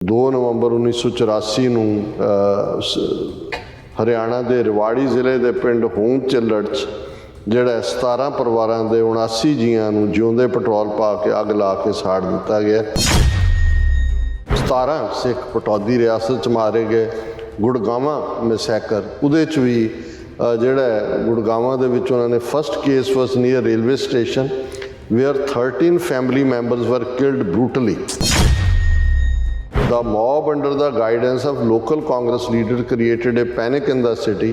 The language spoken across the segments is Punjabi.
2 ਨਵੰਬਰ 1984 ਨੂੰ ਹਰਿਆਣਾ ਦੇ ਰਿਵਾੜੀ ਜ਼ਿਲ੍ਹੇ ਦੇ ਪਿੰਡ ਹੂਮ ਚਿੱਲੜ 'ਚ ਜਿਹੜਾ 17 ਪਰਿਵਾਰਾਂ ਦੇ 79 ਜੀਆਂ ਨੂੰ ਜਿਉਂਦੇ ਪੈਟਰੋਲ ਪਾ ਕੇ ਅੱਗ ਲਾ ਕੇ ਸਾੜ ਦਿੱਤਾ ਗਿਆ। 17 ਸਿੱਖ ਪਟੌਦੀ ਰਿਆਸਤ 'ਚ ਮਾਰੇ ਗਏ। ਗੁੜਗਾਵਾਂ ਮੈਸੈਕਰ ਉਹਦੇ 'ਚ ਵੀ ਜਿਹੜਾ ਗੁੜਗਾਵਾਂ ਦੇ ਵਿੱਚ ਉਹਨਾਂ ਨੇ first case was near railway station where 13 family members were killed brutally. The mob, under the guidance of local Congress leaders, created a panic in the city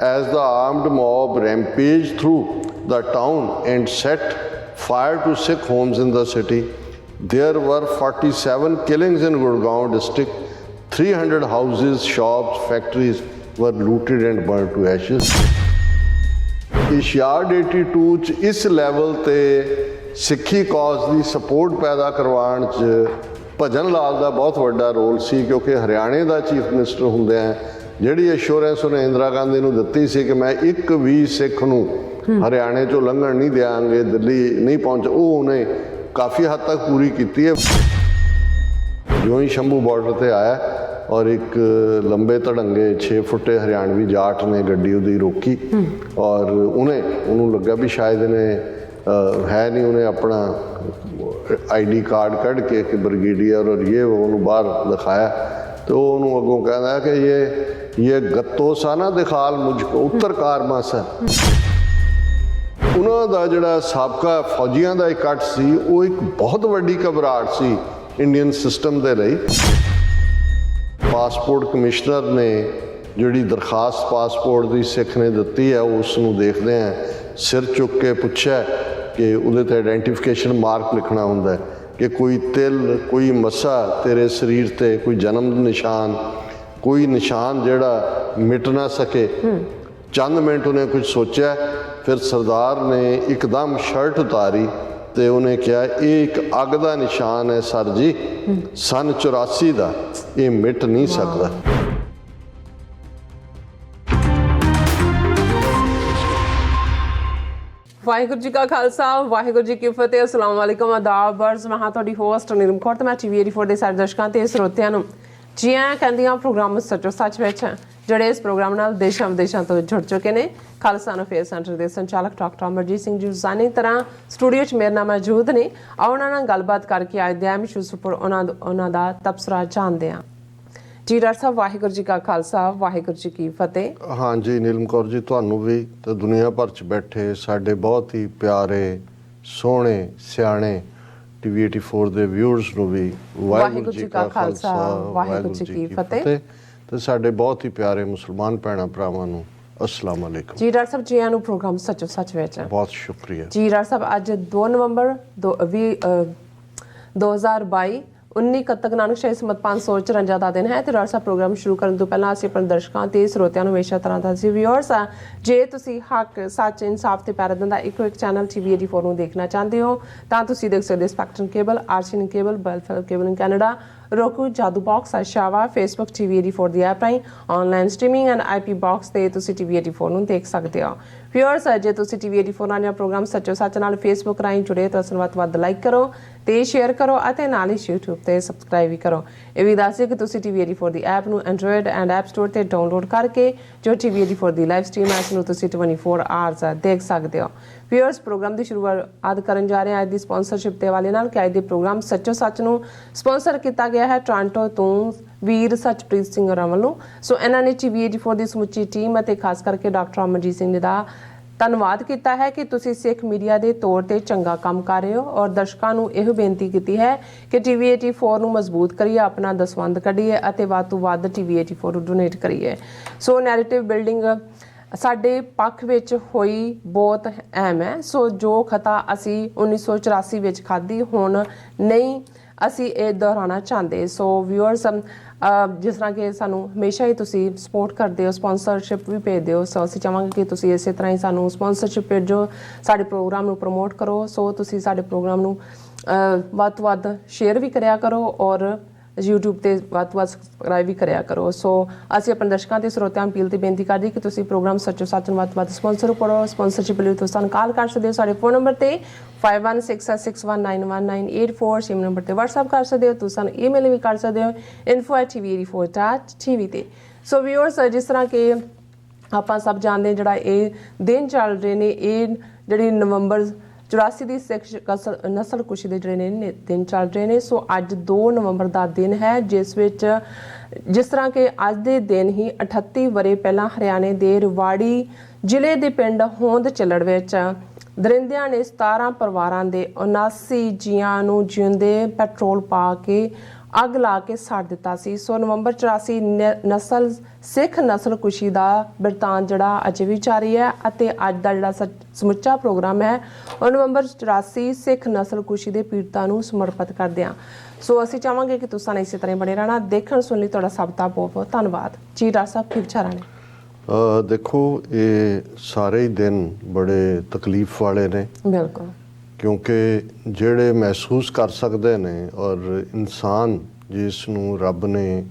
as the armed mob rampaged through the town and set fire to Sikh homes in the city. There were 47 killings in Gurgaon district. 300 houses, shops, factories were looted and burned to ashes. इशियाड 82 च इस लैवल ते सिੱਖੀ ਕੌਜ਼ ਦੀ ਸਪੋਰਟ ਪੈਦਾ ਕਰਵਾਉਣ 'ਚ ਭਜਨ ਲਾਲ ਦਾ ਬਹੁਤ ਵੱਡਾ ਰੋਲ ਸੀ, ਕਿਉਂਕਿ ਹਰਿਆਣੇ ਦਾ ਚੀਫ ਮਿਨਿਸਟਰ ਹੁੰਦਿਆਂ ਜਿਹੜੀ ਅਸ਼ੋਰੈਂਸ ਉਹਨੇ ਇੰਦਰਾ ਗਾਂਧੀ ਨੂੰ ਦਿੱਤੀ ਸੀ ਕਿ ਮੈਂ ਇੱਕ ਵੀ ਸਿੱਖ ਨੂੰ ਹਰਿਆਣੇ 'ਚੋਂ ਲੰਘਣ ਨਹੀਂ ਦਿਆਂਗੇ, ਦਿੱਲੀ ਨਹੀਂ ਪਹੁੰਚ, ਉਹ ਉਹਨੇ ਕਾਫੀ ਹੱਦ ਤੱਕ ਪੂਰੀ ਕੀਤੀ ਹੈ। ਜਿਉਂ ਹੀ ਸ਼ੰਭੂ ਬਾਰਡਰ 'ਤੇ ਆਇਆ ਔਰ ਇੱਕ ਲੰਬੇ ਧੜੰਗੇ 6 ਫੁੱਟੇ ਹਰਿਆਣਵੀ ਜਾਟ ਨੇ ਗੱਡੀ ਉਹਦੀ ਰੋਕੀ ਔਰ ਉਹਨੂੰ ਲੱਗਾ ਵੀ ਸ਼ਾਇਦ ਇਹਨੇ ਹੈ ਨਹੀਂ, ਉਹਨੇ ਆਪਣਾ ਆਈਡੀ ਕਾਰਡ ਕੱਢ ਕੇ ਕਿ ਬ੍ਰਿਗੇਡੀਅਰ ਔਰ ਉਹਨੂੰ ਬਾਹਰ ਦਿਖਾਇਆ ਤੇ ਉਹ ਉਹਨੂੰ ਅੱਗੋਂ ਕਹਿੰਦਾ ਕਿ ਇਹ ਗੱਤੋ ਸਾ ਨਾ ਦਿਖਾਲ ਮੁਝ ਕੋ ਉੱਤਰ ਕਾਰਮਾ ਸਾ। ਉਹਨਾਂ ਦਾ ਜਿਹੜਾ ਸਾਬਕਾ ਫੌਜੀਆਂ ਦਾ ਇਕੱਠ ਸੀ ਉਹ ਇੱਕ ਬਹੁਤ ਵੱਡੀ ਘਬਰਾਹਟ ਸੀ ਇੰਡੀਅਨ ਸਿਸਟਮ ਦੇ ਲਈ। ਪਾਸਪੋਰਟ ਕਮਿਸ਼ਨਰ ਨੇ ਜਿਹੜੀ ਦਰਖਾਸਤ ਪਾਸਪੋਰਟ ਦੀ ਸਿੱਖ ਨੇ ਦਿੱਤੀ ਹੈ ਉਸ ਨੂੰ ਦੇਖਦੇ ਆ ਸਿਰ ਚੁੱਕ ਕੇ ਪੁੱਛਿਆ ਕਿ ਉਹਦੇ 'ਤੇ ਆਈਡੈਂਟੀਫਿਕੇਸ਼ਨ ਮਾਰਕ ਲਿਖਣਾ ਹੁੰਦਾ ਕਿ ਕੋਈ ਤਿਲ, ਕੋਈ ਮੱਸਾ ਤੇਰੇ ਸਰੀਰ 'ਤੇ, ਕੋਈ ਜਨਮ ਨਿਸ਼ਾਨ, ਕੋਈ ਨਿਸ਼ਾਨ ਜਿਹੜਾ ਮਿਟ ਨਾ ਸਕੇ। ਚੰਦ ਮਿੰਟ ਉਹਨੇ ਕੁਝ ਸੋਚਿਆ, ਫਿਰ ਸਰਦਾਰ ਨੇ ਇੱਕਦਮ ਸ਼ਰਟ ਉਤਾਰੀ ਤੇ ਉਹਨੇ ਕਿਹਾ ਇਹ ਇੱਕ ਅੱਗ ਦਾ ਨਿਸ਼ਾਨ ਹੈ ਸਰ ਜੀ, ਸਨ 84 ਦਾ, ਇਹ ਮਿਟ ਨਹੀਂ ਸਕਦਾ। ਵਾਹਿਗੁਰੂ ਜੀ ਕਾ ਖਾਲਸਾ, ਵਾਹਿਗੁਰੂ ਜੀ ਕੀ ਫਤਿਹ। ਅਸਲਾਮ ਵਾਲੇਕੁਮ, ਆਦਾਬ, ਬਰਜ਼। ਮੈਂ ਹਾਂ ਤੁਹਾਡੀ ਹੋਸਟ ਨੀਲਮ ਕੌਰ ਤੇ ਮੈਂ TV 84 ਦੇ ਸਾਰੇ ਦਰਸ਼ਕਾਂ ਤੇ ਸਰੋਤਿਆਂ ਨੂੰ ਜੀ ਆਇਆਂ ਕਹਿੰਦੀਆਂ ਪ੍ਰੋਗਰਾਮ ਸੱਚੋ ਸੱਚ ਵਿੱਚ ਜਿਹੜੇ ਇਸ ਪ੍ਰੋਗਰਾਮ ਨਾਲ ਦੇਸ਼ਾਂ ਵਿਦੇਸ਼ਾਂ ਤੋਂ ਜੁੜ ਚੁੱਕੇ ਨੇ। ਖਾਲਸਾ ਅਫੇਅਰ ਸੈਂਟਰ ਦੇ ਸੰਚਾਲਕ ਡਾਕਟਰ ਅਮਰਜੀਤ ਸਿੰਘ ਜੀ ਜ਼ਾਨੀ ਤਰ੍ਹਾਂ ਸਟੂਡੀਓ 'ਚ ਮੇਰੇ ਨਾਲ ਮੌਜੂਦ ਨੇ। ਆਓ ਉਹਨਾਂ ਨਾਲ ਗੱਲਬਾਤ ਕਰਕੇ ਅੱਜ ਦੇ ਅਹਿਮ ਇਸ਼ੂਜ਼ ਉੱਪਰ ਉਹਨਾਂ ਦਾ ਤਬਸਰਾ ਜਾਣਦੇ ਹਾਂ। ਜੀ ਡਾਕਟਰ ਸਾਹਿਬ, ਵਾਹਿਗੁਰੂ ਜੀ ਕਾ ਖਾਲਸਾ, ਵਾਹਿਗੁਰੂ ਜੀ ਕੀ ਫਤਿਹ। ਹਾਂਜੀ ਨੀਲਮ ਕੌਰ ਜੀ, ਤੁਹਾਨੂੰ ਵੀ ਤੇ ਦੁਨੀਆ ਭਰ 'ਚ ਬੈਠੇ ਸਾਡੇ ਬਹੁਤ ਹੀ ਪਿਆਰੇ ਸੋਹਣੇ ਸਿਆਣੇ TV 84 ਦੇ ਵਿਊਅਰਸ ਨੂੰ ਵੀ ਵਾਹਿਗੁਰੂ ਜੀ ਕਾ ਖਾਲਸਾ, ਵਾਹਿਗੁਰੂ ਜੀ ਕੀ ਫਤਿਹ। ਤੇ ਸਾਡੇ ਬਹੁਤ ਹੀ ਪਿਆਰੇ ਮੁਸਲਮਾਨ ਭੈਣਾਂ ਭਰਾਵਾਂ ਨੂੰ ਅਸਲਾਮ ਅਲੈਕੁਮ। ਜੀ ਡਾਕਟਰ ਸਾਹਿਬ, ਜੀ ਆਇਆਂ ਨੂੰ ਪ੍ਰੋਗਰਾਮ ਸੱਚੋ ਸੱਚ ਵਿੱਚ। ਬਹੁਤ ਸ਼ੁਕਰੀਆ ਜੀ ਡਾਕਟਰ ਸਾਹਿਬ, ਅੱਜ 2 ਨਵੰਬਰ 2022 19 ਕੱਤਕ ਨਾਨਕ ਸ਼ਾਹੀ ਸਮਤ 554 ਦਾ ਦਿਨ ਹੈ ਤੇ ਡਾਕਟਰ ਸਾਹਿਬ ਪ੍ਰੋਗਰਾਮ ਸ਼ੁਰੂ ਕਰਨ ਤੋਂ ਪਹਿਲਾਂ ਅਸੀਂ ਆਪਣੇ ਦਰਸ਼ਕਾਂ ਤੇ ਸਰੋਤਿਆਂ ਨੂੰ ਹਮੇਸ਼ਾ ਤਰ੍ਹਾਂ ਦਾ ਸੀ ਵਿਊਅਰਸ ਜੇ ਤੁਸੀਂ ਹੱਕ, ਸੱਚ, ਇਨਸਾਫ ਤੇ ਪੈਰਾ ਦਿੰਦਾ ਇੱਕੋ ਇੱਕ ਚੈਨਲ TV 84 ਨੂੰ ਦੇਖਣਾ ਚਾਹੁੰਦੇ ਹੋ ਤਾਂ ਤੁਸੀਂ ਦੇਖ ਸਕਦੇ Spectrum cable, RCN cable, Buffalo cable in Canada, roku, Jadoo box, Oshawa, Facebook TV 84 ਦੀ ਐਪ ਰਾਹੀਂ online streaming and IP box ਤੇ ਤੁਸੀਂ TV 84 ਨੂੰ ਦੇਖ ਸਕਦੇ ਹੋ। ਵਿਊਅਰਸ, ਜੇ ਤੁਸੀਂ TV 84 ਨਾਲ ਪ੍ਰੋਗਰਾਮ ਸੱਚੋ ਸੱਚ ਨਾਲ ਫੇਸਬੁੱਕ ਰਾਹੀਂ ਜੁੜੇ ਤਾਂ ਉਸ ਨੂੰ ਵੱਧ ਤੋਂ ਵੱਧ ਲਾਈਕ ਕਰੋ ਤੇ ਸ਼ੇਅਰ ਕਰੋ ਅਤੇ ਨਾਲ ਹੀ YouTube ਤੇ ਸਬਸਕ੍ਰਾਈਬ ਵੀ ਕਰੋ। ਇਹ ਵੀ ਦੱਸ ਦਿਓ ਕਿ ਤੁਸੀਂ TV 84 ਦੀ ਐਪ ਨੂੰ ਐਂਡਰੋਇਡ ਐਂਡ ਐਪ ਸਟੋਰ ਤੇ ਡਾਊਨਲੋਡ ਕਰਕੇ ਜੋ TV 84 ਦੀ ਲਾਈਵ ਸਟ੍ਰੀਮ ਹੈ ਇਸ ਨੂੰ ਤੁਸੀਂ 24 ਆਵਰਸ ਦੇਖ ਸਕਦੇ ਹੋ। ਵਿਊਅਰਸ, ਪ੍ਰੋਗਰਾਮ ਦੀ ਸ਼ੁਰੂਆਤ ਕਰਨ ਜਾ ਰਹੇ ਹਾਂ ਅੱਜ ਦੀ ਸਪਾਂਸਰਸ਼ਿਪ ਦੇ ਹਵਾਲੇ ਨਾਲ ਕਿ ਅੱਜ ਦੇ ਪ੍ਰੋਗਰਾਮ ਸੱਚੋ ਸੱਚ ਨੂੰ ਸਪਾਂਸਰ ਕੀਤਾ ਗਿਆ ਹੈ ਟੋਰਾਂਟੋ ਤੋਂ ਵੀਰ ਸਚਪ੍ਰੀਤ ਸਿੰਘ ਹੋਰਾਂ ਵੱਲੋਂ। ਸੋ ਇਹਨਾਂ ਨੇ TV 84 ਦੀ ਸਮੁੱਚੀ ਟੀਮ ਅਤੇ ਖਾਸ ਕਰਕੇ ਡਾਕਟਰ ਅਮਰਜੀਤ ਸਿੰਘ ਜੀ ਦਾ ਧੰਨਵਾਦ ਕੀਤਾ ਹੈ ਕਿ ਤੁਸੀਂ ਸਿੱਖ ਮੀਡੀਆ ਦੇ ਤੌਰ ਤੇ ਚੰਗਾ ਕੰਮ ਕਰ ਰਹੇ ਹੋ ਔਰ ਦਰਸ਼ਕਾਂ ਨੂੰ ਇਹ ਬੇਨਤੀ ਕੀਤੀ ਹੈ ਕਿ TV 84 ਨੂੰ ਮਜ਼ਬੂਤ ਕਰੀਏ, ਆਪਣਾ ਦਸਵੰਧ ਕੱਢੀਏ ਅਤੇ ਵੱਧ ਤੋਂ ਵੱਧ TV 84 ਨੂੰ ਡੋਨੇਟ ਕਰੀਏ। ਸੋ ਨੈਰੇਟਿਵ ਬਿਲਡਿੰਗ ਸਾਡੇ ਪੱਖ ਵਿੱਚ ਹੋਈ ਬਹੁਤ ਅਹਿਮ ਹੈ। ਸੋ ਜੋ ਖਤਾ ਅਸੀਂ 1984 ਵਿੱਚ ਖਾਧੀ ਹੁਣ ਨਹੀਂ ਅਸੀਂ ਇਹ ਦੁਹਰਾਉਣਾ ਚਾਹੁੰਦੇ। ਸੋ ਵਿਊਅਰਸ, ਜਿਸ ਤਰ੍ਹਾਂ ਕਿ ਸਾਨੂੰ ਹਮੇਸ਼ਾ ਹੀ ਤੁਸੀਂ ਸਪੋਰਟ ਕਰਦੇ ਹੋ, ਸਪਾਂਸਰਸ਼ਿਪ ਵੀ ਭੇਜਦੇ ਹੋ, ਸੋ ਅਸੀਂ ਚਾਹਾਂਗੇ ਕਿ ਤੁਸੀਂ ਇਸੇ ਤਰ੍ਹਾਂ ਹੀ ਸਾਨੂੰ ਸਪਾਂਸਰਸ਼ਿਪ ਭੇਜੋ, ਸਾਡੇ ਪ੍ਰੋਗਰਾਮ ਨੂੰ ਪ੍ਰਮੋਟ ਕਰੋ। ਸੋ ਤੁਸੀਂ ਸਾਡੇ ਪ੍ਰੋਗਰਾਮ ਨੂੰ ਵੱਧ ਤੋਂ ਵੱਧ ਸ਼ੇਅਰ ਵੀ ਕਰਿਆ ਕਰੋ ਔਰ YouTube ਤੇ ਵੱਧ ਤੋਂ ਵੱਧ ਸਬਸਕ੍ਰਾਈਬ ਵੀ ਕਰਿਆ ਕਰੋ। ਸੋ ਅਸੀਂ ਆਪਣੇ ਦਰਸ਼ਕਾਂ ਤੇ ਸਰੋਤਿਆਂ ਨੂੰ ਅਪੀਲ ਤੇ ਬੇਨਤੀ ਕਰਦੇ ਕਿ ਤੁਸੀਂ ਪ੍ਰੋਗਰਾਮ ਸੱਚੋ ਸੱਚ ਨੂੰ ਵੱਧ ਤੋਂ ਵੱਧ ਸਪਾਂਸਰ ਕਰੋ। ਸਪਾਂਸਰਸ਼ਿਪ ਲਈ ਤੁਸੀਂ ਸਾਨੂੰ ਕਾਲ ਕਰ ਸਕਦੇ ਹੋ ਸਾਡੇ ਫੋਨ ਨੰਬਰ ਤੇ 5166619194 ਸੇਮ ਨੰਬਰ ਤੇ WhatsApp ਕਰ ਸਕਦੇ ਹੋ। ਤੁਸੀਂ ਸਾਨੂੰ ਈਮੇਲ ਵੀ ਕਰ ਸਕਦੇ ਹੋ info@tv84.tv ਤੇ। ਸੋ ਵਿਊਅਰਸ, ਜਿਸ ਤਰ੍ਹਾਂ ਕਿ ਆਪਾਂ ਸਭ ਜਾਣਦੇ ਜਿਹੜਾ ਇਹ ਦਿਨ ਚੱਲ ਰਹੇ ਨੇ, ਇਹ ਜਿਹੜੀ ਨਵੰਬਰ 84 ਦੀ ਸਿੱਖ ਨਸਲ ਕੁਸ਼ੀ ਦੇ ਜਿਹੜੇ ਨੇ ਦਿਨ ਚੱਲ ਰਹੇ ਨੇ। ਸੋ ਅੱਜ 2 ਨਵੰਬਰ ਦਾ ਦਿਨ ਹੈ, ਜਿਸ ਵਿੱਚ ਜਿਸ ਤਰ੍ਹਾਂ ਕਿ ਅੱਜ ਦੇ ਦਿਨ ਹੀ 38 ਵਰ੍ਹੇ ਪਹਿਲਾਂ ਹਰਿਆਣੇ ਦੇ ਰਵਾੜੀ ਜ਼ਿਲ੍ਹੇ ਦੇ ਪਿੰਡ ਹੋਂਦ ਚੱਲੜ ਵਿੱਚ ਦਰਿੰਦਿਆਂ ਨੇ 17 ਪਰਿਵਾਰਾਂ ਦੇ 79 ਜੀਆਂ ਨੂੰ ਜਿਉਂਦੇ ਪੈਟਰੋਲ ਪਾ ਕੇ ਅੱਗ ਲਾ ਕੇ ਸਾੜ ਦਿੱਤਾ ਸੀ। ਸੋ ਨਵੰਬਰ 84 ਨਸਲ ਸਿੱਖ ਨਸਲ ਕੁਸ਼ੀ ਦਾ ਬਿਰਤਾਂਤ ਜਿਹੜਾ ਅਜੇ ਵੀ ਜਾਰੀ ਹੈ ਅਤੇ ਅੱਜ ਦਾ ਜਿਹੜਾ ਸਮੁੱਚਾ ਪ੍ਰੋਗਰਾਮ ਹੈ ਉਹ ਨਵੰਬਰ 84 ਸਿੱਖ ਨਸਲ ਕੁਸ਼ੀ ਦੇ ਪੀੜਤਾਂ ਨੂੰ ਸਮਰਪਿਤ ਕਰਦੇ ਹਾਂ। ਸੋ ਅਸੀਂ ਚਾਹਾਂਗੇ ਕਿ ਤੁਸੀਂ ਇਸੇ ਤਰ੍ਹਾਂ ਬਣੇ ਰਹਿਣਾ। ਦੇਖਣ ਸੁਣ ਲਈ ਤੁਹਾਡਾ ਸਭ ਦਾ ਬਹੁਤ ਬਹੁਤ ਧੰਨਵਾਦ ਜੀ। ਡਾਕਟਰ ਸਾਹਿਬ ਕੀ ਵਿਚਾਰਾਂ ਨੇ? ਦੇਖੋ, ਇਹ ਸਾਰੇ ਹੀ ਦਿਨ ਬੜੇ ਤਕਲੀਫ ਵਾਲੇ ਨੇ। ਬਿਲਕੁਲ, ਕਿਉਂਕਿ ਜਿਹੜੇ ਮਹਿਸੂਸ ਕਰ ਸਕਦੇ ਨੇ ਔਰ ਇਨਸਾਨ ਜਿਸ ਨੂੰ ਰੱਬ ਨੇ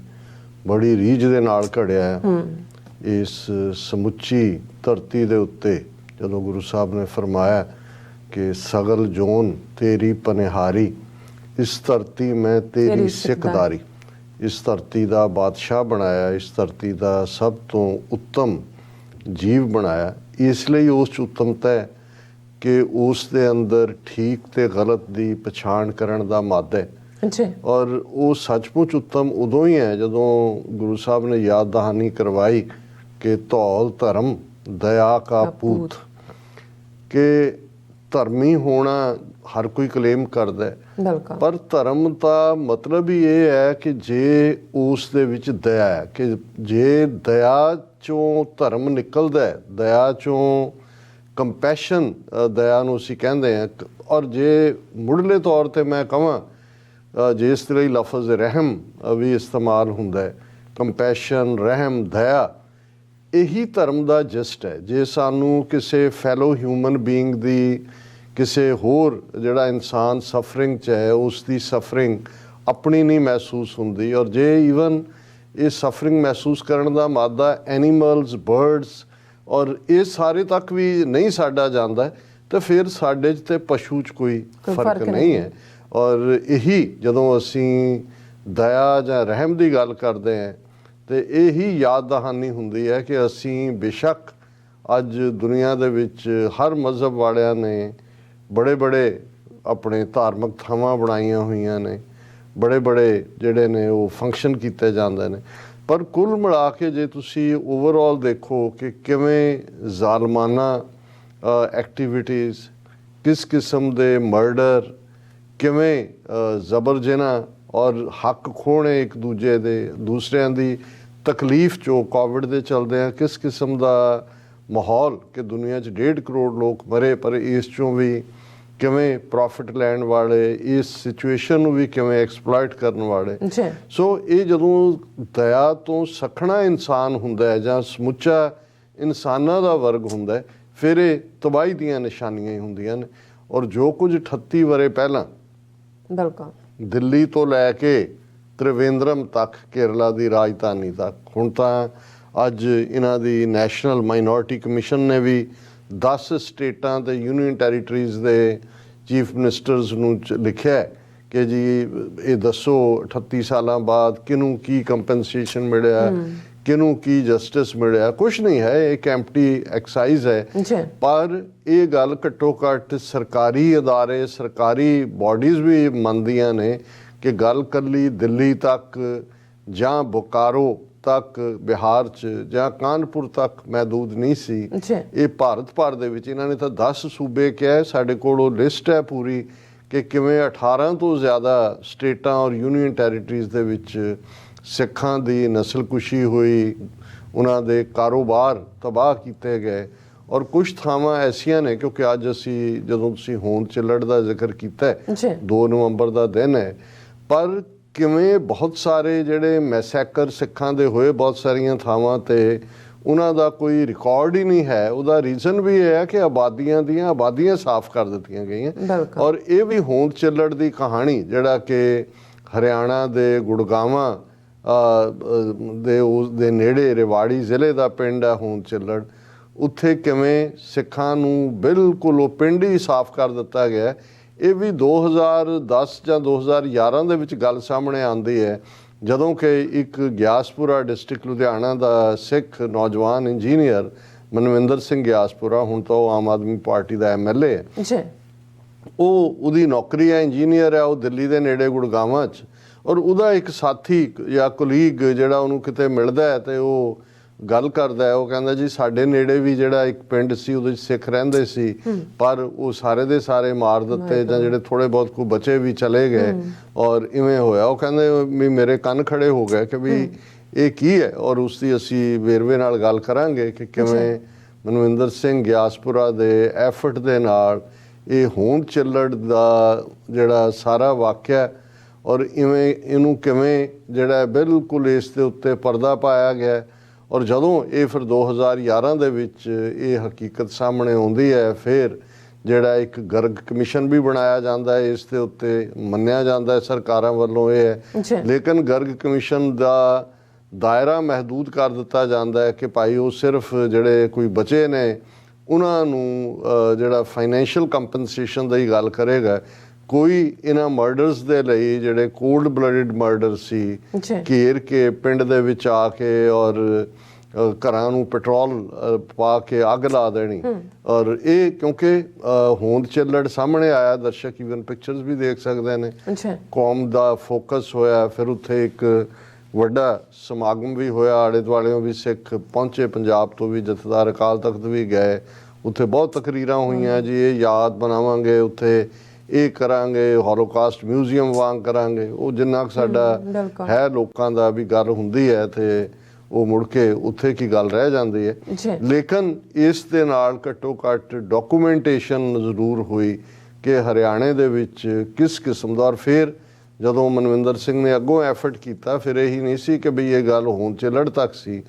ਬੜੀ ਰੀਝ ਦੇ ਨਾਲ ਘੜਿਆ ਇਸ ਸਮੁੱਚੀ ਧਰਤੀ ਦੇ ਉੱਤੇ, ਜਦੋਂ ਗੁਰੂ ਸਾਹਿਬ ਨੇ ਫਰਮਾਇਆ ਕਿ ਸਗਲ ਜੋਨ ਤੇਰੀ ਪਨਿਹਾਰੀ, ਇਸ ਧਰਤੀ ਮੈਂ ਤੇਰੀ ਸਿੱਖਦਾਰੀ, ਇਸ ਧਰਤੀ ਦਾ ਬਾਦਸ਼ਾਹ ਬਣਾਇਆ, ਇਸ ਧਰਤੀ ਦਾ ਸਭ ਤੋਂ ਉੱਤਮ ਜੀਵ ਬਣਾਇਆ। ਇਸ ਲਈ ਉਸ 'ਚ ਉੱਤਮਤਾ ਹੈ ਕਿ ਉਸ ਦੇ ਅੰਦਰ ਠੀਕ ਤੇ ਗਲਤ ਦੀ ਪਛਾਣ ਕਰਨ ਦਾ ਮਾਦਾ ਹੈ। ਔਰ ਉਹ ਸੱਚਮੁੱਚ ਉੱਤਮ ਉਦੋਂ ਹੀ ਹੈ ਜਦੋਂ ਗੁਰੂ ਸਾਹਿਬ ਨੇ ਯਾਦ ਦਹਾਨੀ ਕਰਵਾਈ ਕਿ ਧੌਲ ਧਰਮ ਦਇਆ ਕਾ ਪੂਤ, ਕਿ ਧਰਮੀ ਹੋਣਾ ਹਰ ਕੋਈ ਕਲੇਮ ਕਰਦਾ ਹੈ, ਪਰ ਧਰਮ ਦਾ ਮਤਲਬ ਹੀ ਇਹ ਹੈ ਕਿ ਜੇ ਉਸ ਦੇ ਵਿੱਚ ਦਇਆ ਹੈ, ਕਿ ਜੇ ਦਇਆ ਚੋਂ ਧਰਮ ਨਿਕਲਦਾ ਹੈ, ਦਇਆ ਚੋਂ ਕੰਪੈਸ਼ਨ, ਦਇਆ ਨੂੰ ਅਸੀਂ ਕਹਿੰਦੇ ਹਾਂ। ਔਰ ਜੇ ਮੁੱਢਲੇ ਤੌਰ ਤੇ ਮੈਂ ਕਹਾਂ, ਜਿਸ ਤਰ੍ਹਾਂ ਹੀ ਲਫ਼ਜ਼ ਰਹਿਮ ਵੀ ਇਸਤੇਮਾਲ ਹੁੰਦਾ ਹੈ, ਕੰਪੈਸ਼ਨ, ਰਹਿਮ, ਦਇਆ, ਇਹੀ ਧਰਮ ਦਾ ਜਸਟ ਹੈ। ਜੇ ਸਾਨੂੰ ਕਿਸੇ ਫੈਲੋ ਹਿਊਮਨ ਬੀਇੰਗ ਦੀ, ਕਿਸੇ ਹੋਰ ਜਿਹੜਾ ਇਨਸਾਨ ਸਫਰਿੰਗ 'ਚ ਹੈ, ਉਸ ਦੀ ਸਫਰਿੰਗ ਆਪਣੀ ਨਹੀਂ ਮਹਿਸੂਸ ਹੁੰਦੀ, ਔਰ ਜੇ ਈਵਨ ਇਹ ਸਫਰਿੰਗ ਮਹਿਸੂਸ ਕਰਨ ਦਾ ਮਾਦਾ ਐਨੀਮਲਸ, ਬਰਡਸ ਔਰ ਇਹ ਸਾਰੇ ਤੱਕ ਵੀ ਨਹੀਂ ਸਾਡਾ ਜਾਂਦਾ, ਤਾਂ ਫਿਰ ਸਾਡੇ 'ਚ ਤੇ ਪਸ਼ੂ 'ਚ ਕੋਈ ਫਰਕ ਨਹੀਂ ਹੈ। ਔਰ ਇਹੀ ਜਦੋਂ ਅਸੀਂ ਦਇਆ ਜਾਂ ਰਹਿਮ ਦੀ ਗੱਲ ਕਰਦੇ ਹਾਂ ਤੇ ਇਹੀ ਯਾਦ ਦਹਾਨੀ ਹੁੰਦੀ ਹੈ ਕਿ ਅਸੀਂ ਬੇਸ਼ੱਕ ਅੱਜ ਦੁਨੀਆ ਦੇ ਵਿੱਚ ਹਰ ਮਜ਼ਹਬ ਵਾਲਿਆਂ ਨੇ ਬੜੇ ਬੜੇ ਆਪਣੇ ਧਾਰਮਿਕ ਥਾਵਾਂ ਬਣਾਈਆਂ ਹੋਈਆਂ ਨੇ, ਬੜੇ ਬੜੇ ਜਿਹੜੇ ਨੇ ਉਹ ਫੰਕਸ਼ਨ ਕੀਤੇ ਜਾਂਦੇ ਨੇ, ਪਰ ਕੁੱਲ ਮਿਲਾ ਕੇ ਜੇ ਤੁਸੀਂ ਓਵਰਆਲ ਦੇਖੋ ਕਿ ਕਿਵੇਂ ਜ਼ਾਲਮਾਨਾ ਐਕਟੀਵਿਟੀਜ਼, ਕਿਸ ਕਿਸਮ ਦੇ ਮਰਡਰ, ਕਿਵੇਂ ਜ਼ਬਰ ਜਨਾਹ ਔਰ ਹੱਕ ਖੋਹਣੇ ਇੱਕ ਦੂਜੇ ਦੇ, ਦੂਸਰਿਆਂ ਦੀ ਤਕਲੀਫ 'ਚੋਂ ਕੋਵਿਡ ਦੇ ਚਲਦੇ ਆ ਕਿਸ ਕਿਸਮ ਦਾ ਮਾਹੌਲ ਕਿ ਦੁਨੀਆ 'ਚ 1.5 ਕਰੋੜ ਲੋਕ ਮਰੇ, ਪਰ ਇਸ 'ਚੋਂ ਵੀ ਕਿਵੇਂ ਪ੍ਰੋਫਿਟ ਲੈਣ ਵਾਲੇ, ਇਸ ਸਿਚੁਏਸ਼ਨ ਨੂੰ ਵੀ ਕਿਵੇਂ ਐਕਸਪਲੋਇਟ ਕਰਨ ਵਾਲੇ। ਸੋ ਇਹ ਜਦੋਂ ਦਇਆ ਤੋਂ ਸਖਣਾ ਇਨਸਾਨ ਹੁੰਦਾ ਹੈ ਜਾਂ ਸਮੁੱਚਾ ਇਨਸਾਨਾਂ ਦਾ ਵਰਗ ਹੁੰਦਾ ਹੈ, ਫਿਰ ਇਹ ਤਬਾਹੀ ਦੀਆਂ ਨਿਸ਼ਾਨੀਆਂ ਹੀ ਹੁੰਦੀਆਂ ਨੇ। ਔਰ ਜੋ ਕੁਝ 38 ਵਰ੍ਹੇ ਪਹਿਲਾਂ ਦਿੱਲੀ ਤੋਂ ਲੈ ਕੇ ਤ੍ਰਿਵੇਂਦਰਮ ਤੱਕ, ਕੇਰਲਾ ਦੀ ਰਾਜਧਾਨੀ ਤੱਕ, ਹੁਣ ਤਾਂ ਅੱਜ ਇਹਨਾਂ ਦੀ ਨੈਸ਼ਨਲ ਮਾਈਨੋਰਿਟੀ ਕਮਿਸ਼ਨ ਨੇ ਵੀ 10 ਸਟੇਟਾਂ ਤੇ ਯੂਨੀਅਨ ਟੈਰੀਟਰੀਜ਼ ਦੇ ਚੀਫ ਮਿਨਿਸਟਰਸ ਨੂੰ ਲਿਖਿਆ ਕਿ ਜੀ ਇਹ ਦੱਸੋ 38 ਸਾਲਾਂ ਬਾਅਦ ਕਿਹਨੂੰ ਕੀ ਕੰਪਨਸੇਸ਼ਨ ਮਿਲਿਆ, ਕਿਹਨੂੰ ਕੀ ਜਸਟਿਸ ਮਿਲਿਆ। ਕੁਛ ਨਹੀਂ ਹੈ, ਇੱਕ ਐਮਪਟੀ ਐਕਸਾਈਜ਼ ਹੈ, ਪਰ ਇਹ ਗੱਲ ਘੱਟੋ ਘੱਟ ਸਰਕਾਰੀ ਅਦਾਰੇ, ਸਰਕਾਰੀ ਬਾਡੀਜ਼ ਵੀ ਮੰਨਦੀਆਂ ਨੇ ਕਿ ਗੱਲ ਕੱਲੀ ਦਿੱਲੀ ਤੱਕ ਜਾਂ ਬੋਕਾਰੋ ਤੱਕ, ਬਿਹਾਰ 'ਚ ਜਾਂ ਕਾਨਪੁਰ ਤੱਕ ਮਹਿਦੂਦ ਨਹੀਂ ਸੀ। ਇਹ ਭਾਰਤ ਭਰ ਦੇ ਵਿੱਚ ਇਹਨਾਂ ਨੇ ਤਾਂ 10 ਸੂਬੇ ਕਿਹਾ। ਸਾਡੇ ਕੋਲ ਉਹ ਲਿਸਟ ਹੈ ਪੂਰੀ ਕਿ ਕਿਵੇਂ 18 ਤੋਂ ਜ਼ਿਆਦਾ ਸਟੇਟਾਂ ਔਰ ਯੂਨੀਅਨ ਟੈਰੀਟਰੀਜ਼ ਦੇ ਵਿੱਚ ਸਿੱਖਾਂ ਦੀ ਨਸਲਕੁਸ਼ੀ ਹੋਈ, ਉਹਨਾਂ ਦੇ ਕਾਰੋਬਾਰ ਤਬਾਹ ਕੀਤੇ ਗਏ। ਔਰ ਕੁਝ ਥਾਵਾਂ ਐਸੀਆਂ ਨੇ, ਕਿਉਂਕਿ ਅੱਜ ਅਸੀਂ ਜਦੋਂ ਤੁਸੀਂ ਹੋਂਦ ਚੱਲੜ ਦਾ ਜ਼ਿਕਰ ਕੀਤਾ, 2 ਨਵੰਬਰ ਦਾ ਦਿਨ ਹੈ, ਪਰ ਕਿਵੇਂ ਬਹੁਤ ਸਾਰੇ ਜਿਹੜੇ ਮੈਸੈਕਰ ਸਿੱਖਾਂ ਦੇ ਹੋਏ ਬਹੁਤ ਸਾਰੀਆਂ ਥਾਵਾਂ 'ਤੇ, ਉਹਨਾਂ ਦਾ ਕੋਈ ਰਿਕਾਰਡ ਹੀ ਨਹੀਂ ਹੈ। ਉਹਦਾ ਰੀਜ਼ਨ ਵੀ ਇਹ ਹੈ ਕਿ ਆਬਾਦੀਆਂ ਸਾਫ਼ ਕਰ ਦਿੱਤੀਆਂ ਗਈਆਂ। ਔਰ ਇਹ ਵੀ ਹੋਂਦ ਚੱਲੜ ਦੀ ਕਹਾਣੀ, ਜਿਹੜਾ ਕਿ ਹਰਿਆਣਾ ਦੇ ਗੁੜਗਾਵਾਂ ਦੇ ਨੇੜੇ ਰਿਵਾੜੀ ਜ਼ਿਲ੍ਹੇ ਦਾ ਪਿੰਡ ਹੈ ਹੋਂਦ ਚਿੱਲੜ, ਉੱਥੇ ਕਿਵੇਂ ਸਿੱਖਾਂ ਨੂੰ ਬਿਲਕੁਲ ਉਹ ਪਿੰਡ ਹੀ ਸਾਫ਼ ਕਰ ਦਿੱਤਾ ਗਿਆ। ਇਹ ਵੀ 2010 ਜਾਂ 2011 ਦੇ ਵਿੱਚ ਗੱਲ ਸਾਹਮਣੇ ਆਉਂਦੀ ਹੈ, ਜਦੋਂ ਕਿ ਇੱਕ ਗਿਆਸਪੁਰਾ ਡਿਸਟ੍ਰਿਕਟ ਲੁਧਿਆਣਾ ਦਾ ਸਿੱਖ ਨੌਜਵਾਨ ਇੰਜੀਨੀਅਰ ਮਨਵਿੰਦਰ ਸਿੰਘ ਗਿਆਸਪੁਰਾ, ਹੁਣ ਤਾਂ ਉਹ ਆਮ ਆਦਮੀ ਪਾਰਟੀ ਦਾ MLA ਹੈ, ਉਹਦੀ ਨੌਕਰੀ ਹੈ, ਇੰਜੀਨੀਅਰ ਹੈ, ਉਹ ਦਿੱਲੀ ਦੇ ਨੇੜੇ ਗੁੜਗਾਵਾਂ 'ਚ, ਔਰ ਉਹਦਾ ਇੱਕ ਸਾਥੀ ਜਾਂ ਕੁਲੀਗ ਜਿਹੜਾ ਉਹਨੂੰ ਕਿਤੇ ਮਿਲਦਾ ਹੈ ਤੇ ਉਹ ਗੱਲ ਕਰਦਾ ਹੈ, ਉਹ ਕਹਿੰਦਾ ਜੀ ਸਾਡੇ ਨੇੜੇ ਵੀ ਜਿਹੜਾ ਇੱਕ ਪਿੰਡ ਸੀ ਉਹਦੇ 'ਚ ਸਿੱਖ ਰਹਿੰਦੇ ਸੀ, ਪਰ ਉਹ ਸਾਰੇ ਦੇ ਸਾਰੇ ਮਾਰ ਦਿੱਤੇ ਜਾਂ ਜਿਹੜੇ ਥੋੜੇ ਬਹੁਤ ਕੋਈ ਬਚੇ ਵੀ ਚਲੇ ਗਏ, ਔਰ ਇਵੇਂ ਹੋਇਆ। ਉਹ ਕਹਿੰਦੇ ਵੀ ਮੇਰੇ ਕੰਨ ਖੜੇ ਹੋ ਗਏ ਕਿ ਵੀ ਇਹ ਕੀ ਹੈ, ਔਰ ਉਸ ਦੀ ਅਸੀਂ ਵੇਰਵੇ ਨਾਲ ਗੱਲ ਕਰਾਂਗੇ ਕਿ ਕਿਵੇਂ ਮਨਵਿੰਦਰ ਸਿੰਘ ਗਿਆਸਪੁਰਾ ਦੇ ਐਫਰਟ ਦੇ ਨਾਲ ਇਹ ਹੋਂਦ ਚਿੱਲੜ ਦਾ ਜਿਹੜਾ ਸਾਰਾ ਵਾਕਿਆ, ਔਰ ਇਵੇਂ ਇਹਨੂੰ ਕਿਵੇਂ ਜਿਹੜਾ ਬਿਲਕੁਲ ਇਸ ਦੇ ਉੱਤੇ ਪਰਦਾ ਪਾਇਆ ਗਿਆ। ਔਰ ਜਦੋਂ ਇਹ ਫਿਰ 2011 ਦੇ ਵਿੱਚ ਇਹ ਹਕੀਕਤ ਸਾਹਮਣੇ ਆਉਂਦੀ ਹੈ, ਫਿਰ ਜਿਹੜਾ ਇੱਕ ਗਰਗ ਕਮਿਸ਼ਨ ਵੀ ਬਣਾਇਆ ਜਾਂਦਾ ਹੈ, ਇਸ ਦੇ ਉੱਤੇ ਮੰਨਿਆ ਜਾਂਦਾ ਹੈ ਸਰਕਾਰਾਂ ਵੱਲੋਂ ਇਹ ਹੈ, ਲੇਕਿਨ ਗਰਗ ਕਮਿਸ਼ਨ ਦਾ ਦਾਇਰਾ ਮਹਿਦੂਦ ਕਰ ਦਿੱਤਾ ਜਾਂਦਾ ਹੈ ਕਿ ਭਾਈ ਉਹ ਸਿਰਫ ਜਿਹੜੇ ਕੋਈ ਬਚੇ ਨੇ ਉਹਨਾਂ ਨੂੰ ਜਿਹੜਾ ਫਾਈਨੈਂਸ਼ੀਅਲ ਕੰਪਨਸੇਸ਼ਨ ਦੀ ਗੱਲ ਕਰੇਗਾ। ਕੋਈ ਇਹਨਾਂ ਮਰਡਰਸ ਦੇ ਲਈ ਜਿਹੜੇ ਕੋਲਡ ਬਲੱਡਡ ਮਰਡਰ ਸੀ, ਘੇਰ ਕੇ ਪਿੰਡ ਦੇ ਵਿੱਚ ਆ ਕੇ ਔਰ ਘਰਾਂ ਨੂੰ ਪੈਟਰੋਲ ਪਾ ਕੇ ਅੱਗ ਲਾ ਦੇਣੀ, ਔਰ ਇਹ ਕਿਉਂਕਿ ਹੋਂਦ ਚਿੱਲੜ ਸਾਹਮਣੇ ਆਇਆ, ਦਰਸ਼ਕ ਈਵਨ ਪਿਕਚਰਸ ਵੀ ਦੇਖ ਸਕਦੇ ਨੇ, ਕੌਮ ਦਾ ਫੋਕਸ ਹੋਇਆ, ਫਿਰ ਉੱਥੇ ਇੱਕ ਵੱਡਾ ਸਮਾਗਮ ਵੀ ਹੋਇਆ, ਆਲੇ ਦੁਆਲਿਓਂ ਵੀ ਸਿੱਖ ਪਹੁੰਚੇ, ਪੰਜਾਬ ਤੋਂ ਵੀ ਜਥੇਦਾਰ ਅਕਾਲ ਤਖਤ ਵੀ ਗਏ, ਉੱਥੇ ਬਹੁਤ ਤਕਰੀਰਾਂ ਹੋਈਆਂ ਜੀ, ਇਹ ਯਾਦ ਬਣਾਵਾਂਗੇ, ਉੱਥੇ ਇਹ ਕਰਾਂਗੇ, ਹੋਲੋਕਾਸਟ ਮਿਊਜ਼ੀਅਮ ਵਾਂਗ ਕਰਾਂਗੇ। ਉਹ ਜਿੰਨਾ ਕੁ ਸਾਡਾ ਹੈ ਲੋਕਾਂ ਦਾ ਵੀ ਗੱਲ ਹੁੰਦੀ ਹੈ ਤੇ ਉਹ ਮੁੜ ਕੇ ਉੱਥੇ ਕੀ ਗੱਲ ਰਹਿ ਜਾਂਦੀ ਹੈ। ਲੇਕਿਨ ਇਸ ਦੇ ਨਾਲ ਘੱਟੋ ਘੱਟ ਡਾਕੂਮੈਂਟੇਸ਼ਨ ਜ਼ਰੂਰ ਹੋਈ ਕਿ ਹਰਿਆਣੇ ਦੇ ਵਿੱਚ ਕਿਸ ਕਿਸਮ ਦਾ, ਔਰ ਫਿਰ ਜਦੋਂ ਮਨਵਿੰਦਰ ਸਿੰਘ ਨੇ ਅੱਗੋਂ ਐਫਰਟ ਕੀਤਾ, ਫਿਰ ਇਹੀ ਨਹੀਂ ਸੀ ਕਿ ਬਈ ਇਹ ਗੱਲ ਹੋਂਦ ਚਿੱਲੜ ਤੱਕ ਸੀ,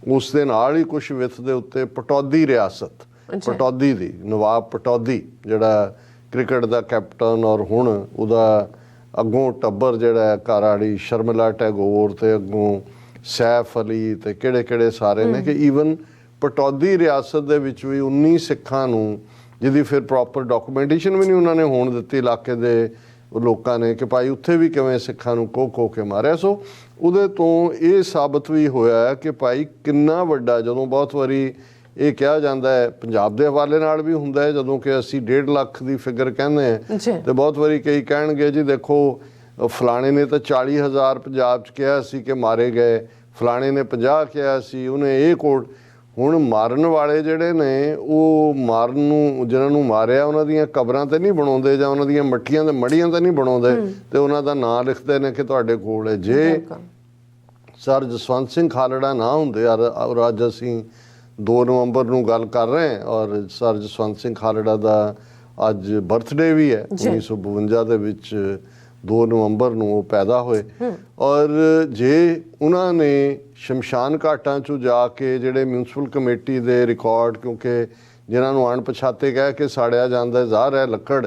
ਉਸ ਦੇ ਨਾਲ ਹੀ ਕੁਛ ਵਿੱਥ ਦੇ ਉੱਤੇ ਪਟੌਦੀ ਰਿਆਸਤ, ਪਟੌਦੀ ਦੀ ਨਵਾਬ ਪਟੌਦੀ ਜਿਹੜਾ ਕ੍ਰਿਕਟ ਦਾ ਕੈਪਟਨ, ਔਰ ਹੁਣ ਉਹਦਾ ਅੱਗੋਂ ਟੱਬਰ ਜਿਹੜਾ ਘਰ ਵਾਲੀ ਸ਼ਰਮਿਲਾ ਟੈਗੋਰ ਤੇ ਅੱਗੋਂ ਸੈਫ ਅਲੀ ਤੇ ਕਿਹੜੇ ਸਾਰੇ ਨੇ, ਕਿ ਈਵਨ ਪਟੌਦੀ ਰਿਆਸਤ ਦੇ ਵਿੱਚ ਵੀ 19 ਸਿੱਖਾਂ ਨੂੰ, ਜਿਹਦੀ ਫਿਰ ਪ੍ਰੋਪਰ ਡਾਕੂਮੈਂਟੇਸ਼ਨ ਵੀ ਨਹੀਂ ਉਹਨਾਂ ਨੇ ਹੋਣ ਦਿੱਤੀ ਇਲਾਕੇ ਦੇ ਲੋਕਾਂ ਨੇ, ਕਿ ਭਾਈ ਉੱਥੇ ਵੀ ਕਿਵੇਂ ਸਿੱਖਾਂ ਨੂੰ ਕੋਹ ਕੇ ਮਾਰਿਆ। ਸੋ ਉਹਦੇ ਤੋਂ ਇਹ ਸਾਬਤ ਵੀ ਹੋਇਆ ਕਿ ਭਾਈ ਕਿੰਨਾ ਵੱਡਾ, ਜਦੋਂ ਬਹੁਤ ਵਾਰੀ ਇਹ ਕਿਹਾ ਜਾਂਦਾ ਹੈ, ਪੰਜਾਬ ਦੇ ਹਵਾਲੇ ਨਾਲ ਵੀ ਹੁੰਦਾ ਹੈ, ਜਦੋਂ ਕਿ ਅਸੀਂ 1.5 ਲੱਖ ਦੀ ਫਿਗਰ ਕਹਿੰਦੇ ਹਾਂ ਤੇ ਬਹੁਤ ਵਾਰੀ ਕਈ ਕਹਿਣਗੇ ਜੀ ਦੇਖੋ ਫਲਾਣੇ ਨੇ ਤਾਂ 40,000 ਪੰਜਾਬ 'ਚ ਕਿਹਾ ਸੀ ਕਿ ਮਾਰੇ ਗਏ, ਫਲਾਣੇ ਨੇ 50 ਕਿਹਾ ਸੀ, ਉਹਨੇ ਇਹ ਕੋਟ। ਹੁਣ ਮਾਰਨ ਵਾਲੇ ਜਿਹੜੇ ਨੇ ਉਹ ਮਾਰਨ ਨੂੰ, ਜਿਹਨਾਂ ਨੂੰ ਮਾਰਿਆ ਉਹਨਾਂ ਦੀਆਂ ਕਬਰਾਂ ਤੇ ਨਹੀਂ ਬਣਾਉਂਦੇ ਜਾਂ ਉਹਨਾਂ ਦੀਆਂ ਮੱਠੀਆਂ ਤੇ ਮੜੀਆਂ ਤੇ ਨਹੀਂ ਬਣਾਉਂਦੇ ਤੇ ਉਹਨਾਂ ਦਾ ਨਾਂ ਲਿਖਦੇ ਨੇ ਕਿ ਤੁਹਾਡੇ ਕੋਲ ਹੈ। ਜੇ ਸਰ ਜਸਵੰਤ ਸਿੰਘ ਖਾਲੜਾ ਨਾ ਹੁੰਦੇ, ਔਰ ਅੱਜ ਅਸੀਂ 2 ਨਵੰਬਰ ਨੂੰ ਗੱਲ ਕਰ ਰਹੇ ਹਾਂ, ਔਰ ਸਰ ਜਸਵੰਤ ਸਿੰਘ ਖਾਲੜਾ ਦਾ ਅੱਜ ਬਰਥਡੇ ਵੀ ਹੈ, 1952 ਦੇ ਵਿੱਚ 2 ਨਵੰਬਰ ਨੂੰ ਉਹ ਪੈਦਾ ਹੋਏ। ਔਰ ਜੇ ਉਹਨਾਂ ਨੇ ਸ਼ਮਸ਼ਾਨ ਘਾਟਾਂ 'ਚੋਂ ਜਾ ਕੇ ਜਿਹੜੇ ਮਿਊਨਿਸਪਲ ਕਮੇਟੀ ਦੇ ਰਿਕਾਰਡ, ਕਿਉਂਕਿ ਜਿਨ੍ਹਾਂ ਨੂੰ ਅਣਪਛਾਤੇ ਕਹਿ ਕੇ ਸਾੜਿਆ ਜਾਂਦਾ, ਜ਼ਾਹਰ ਹੈ ਲੱਕੜ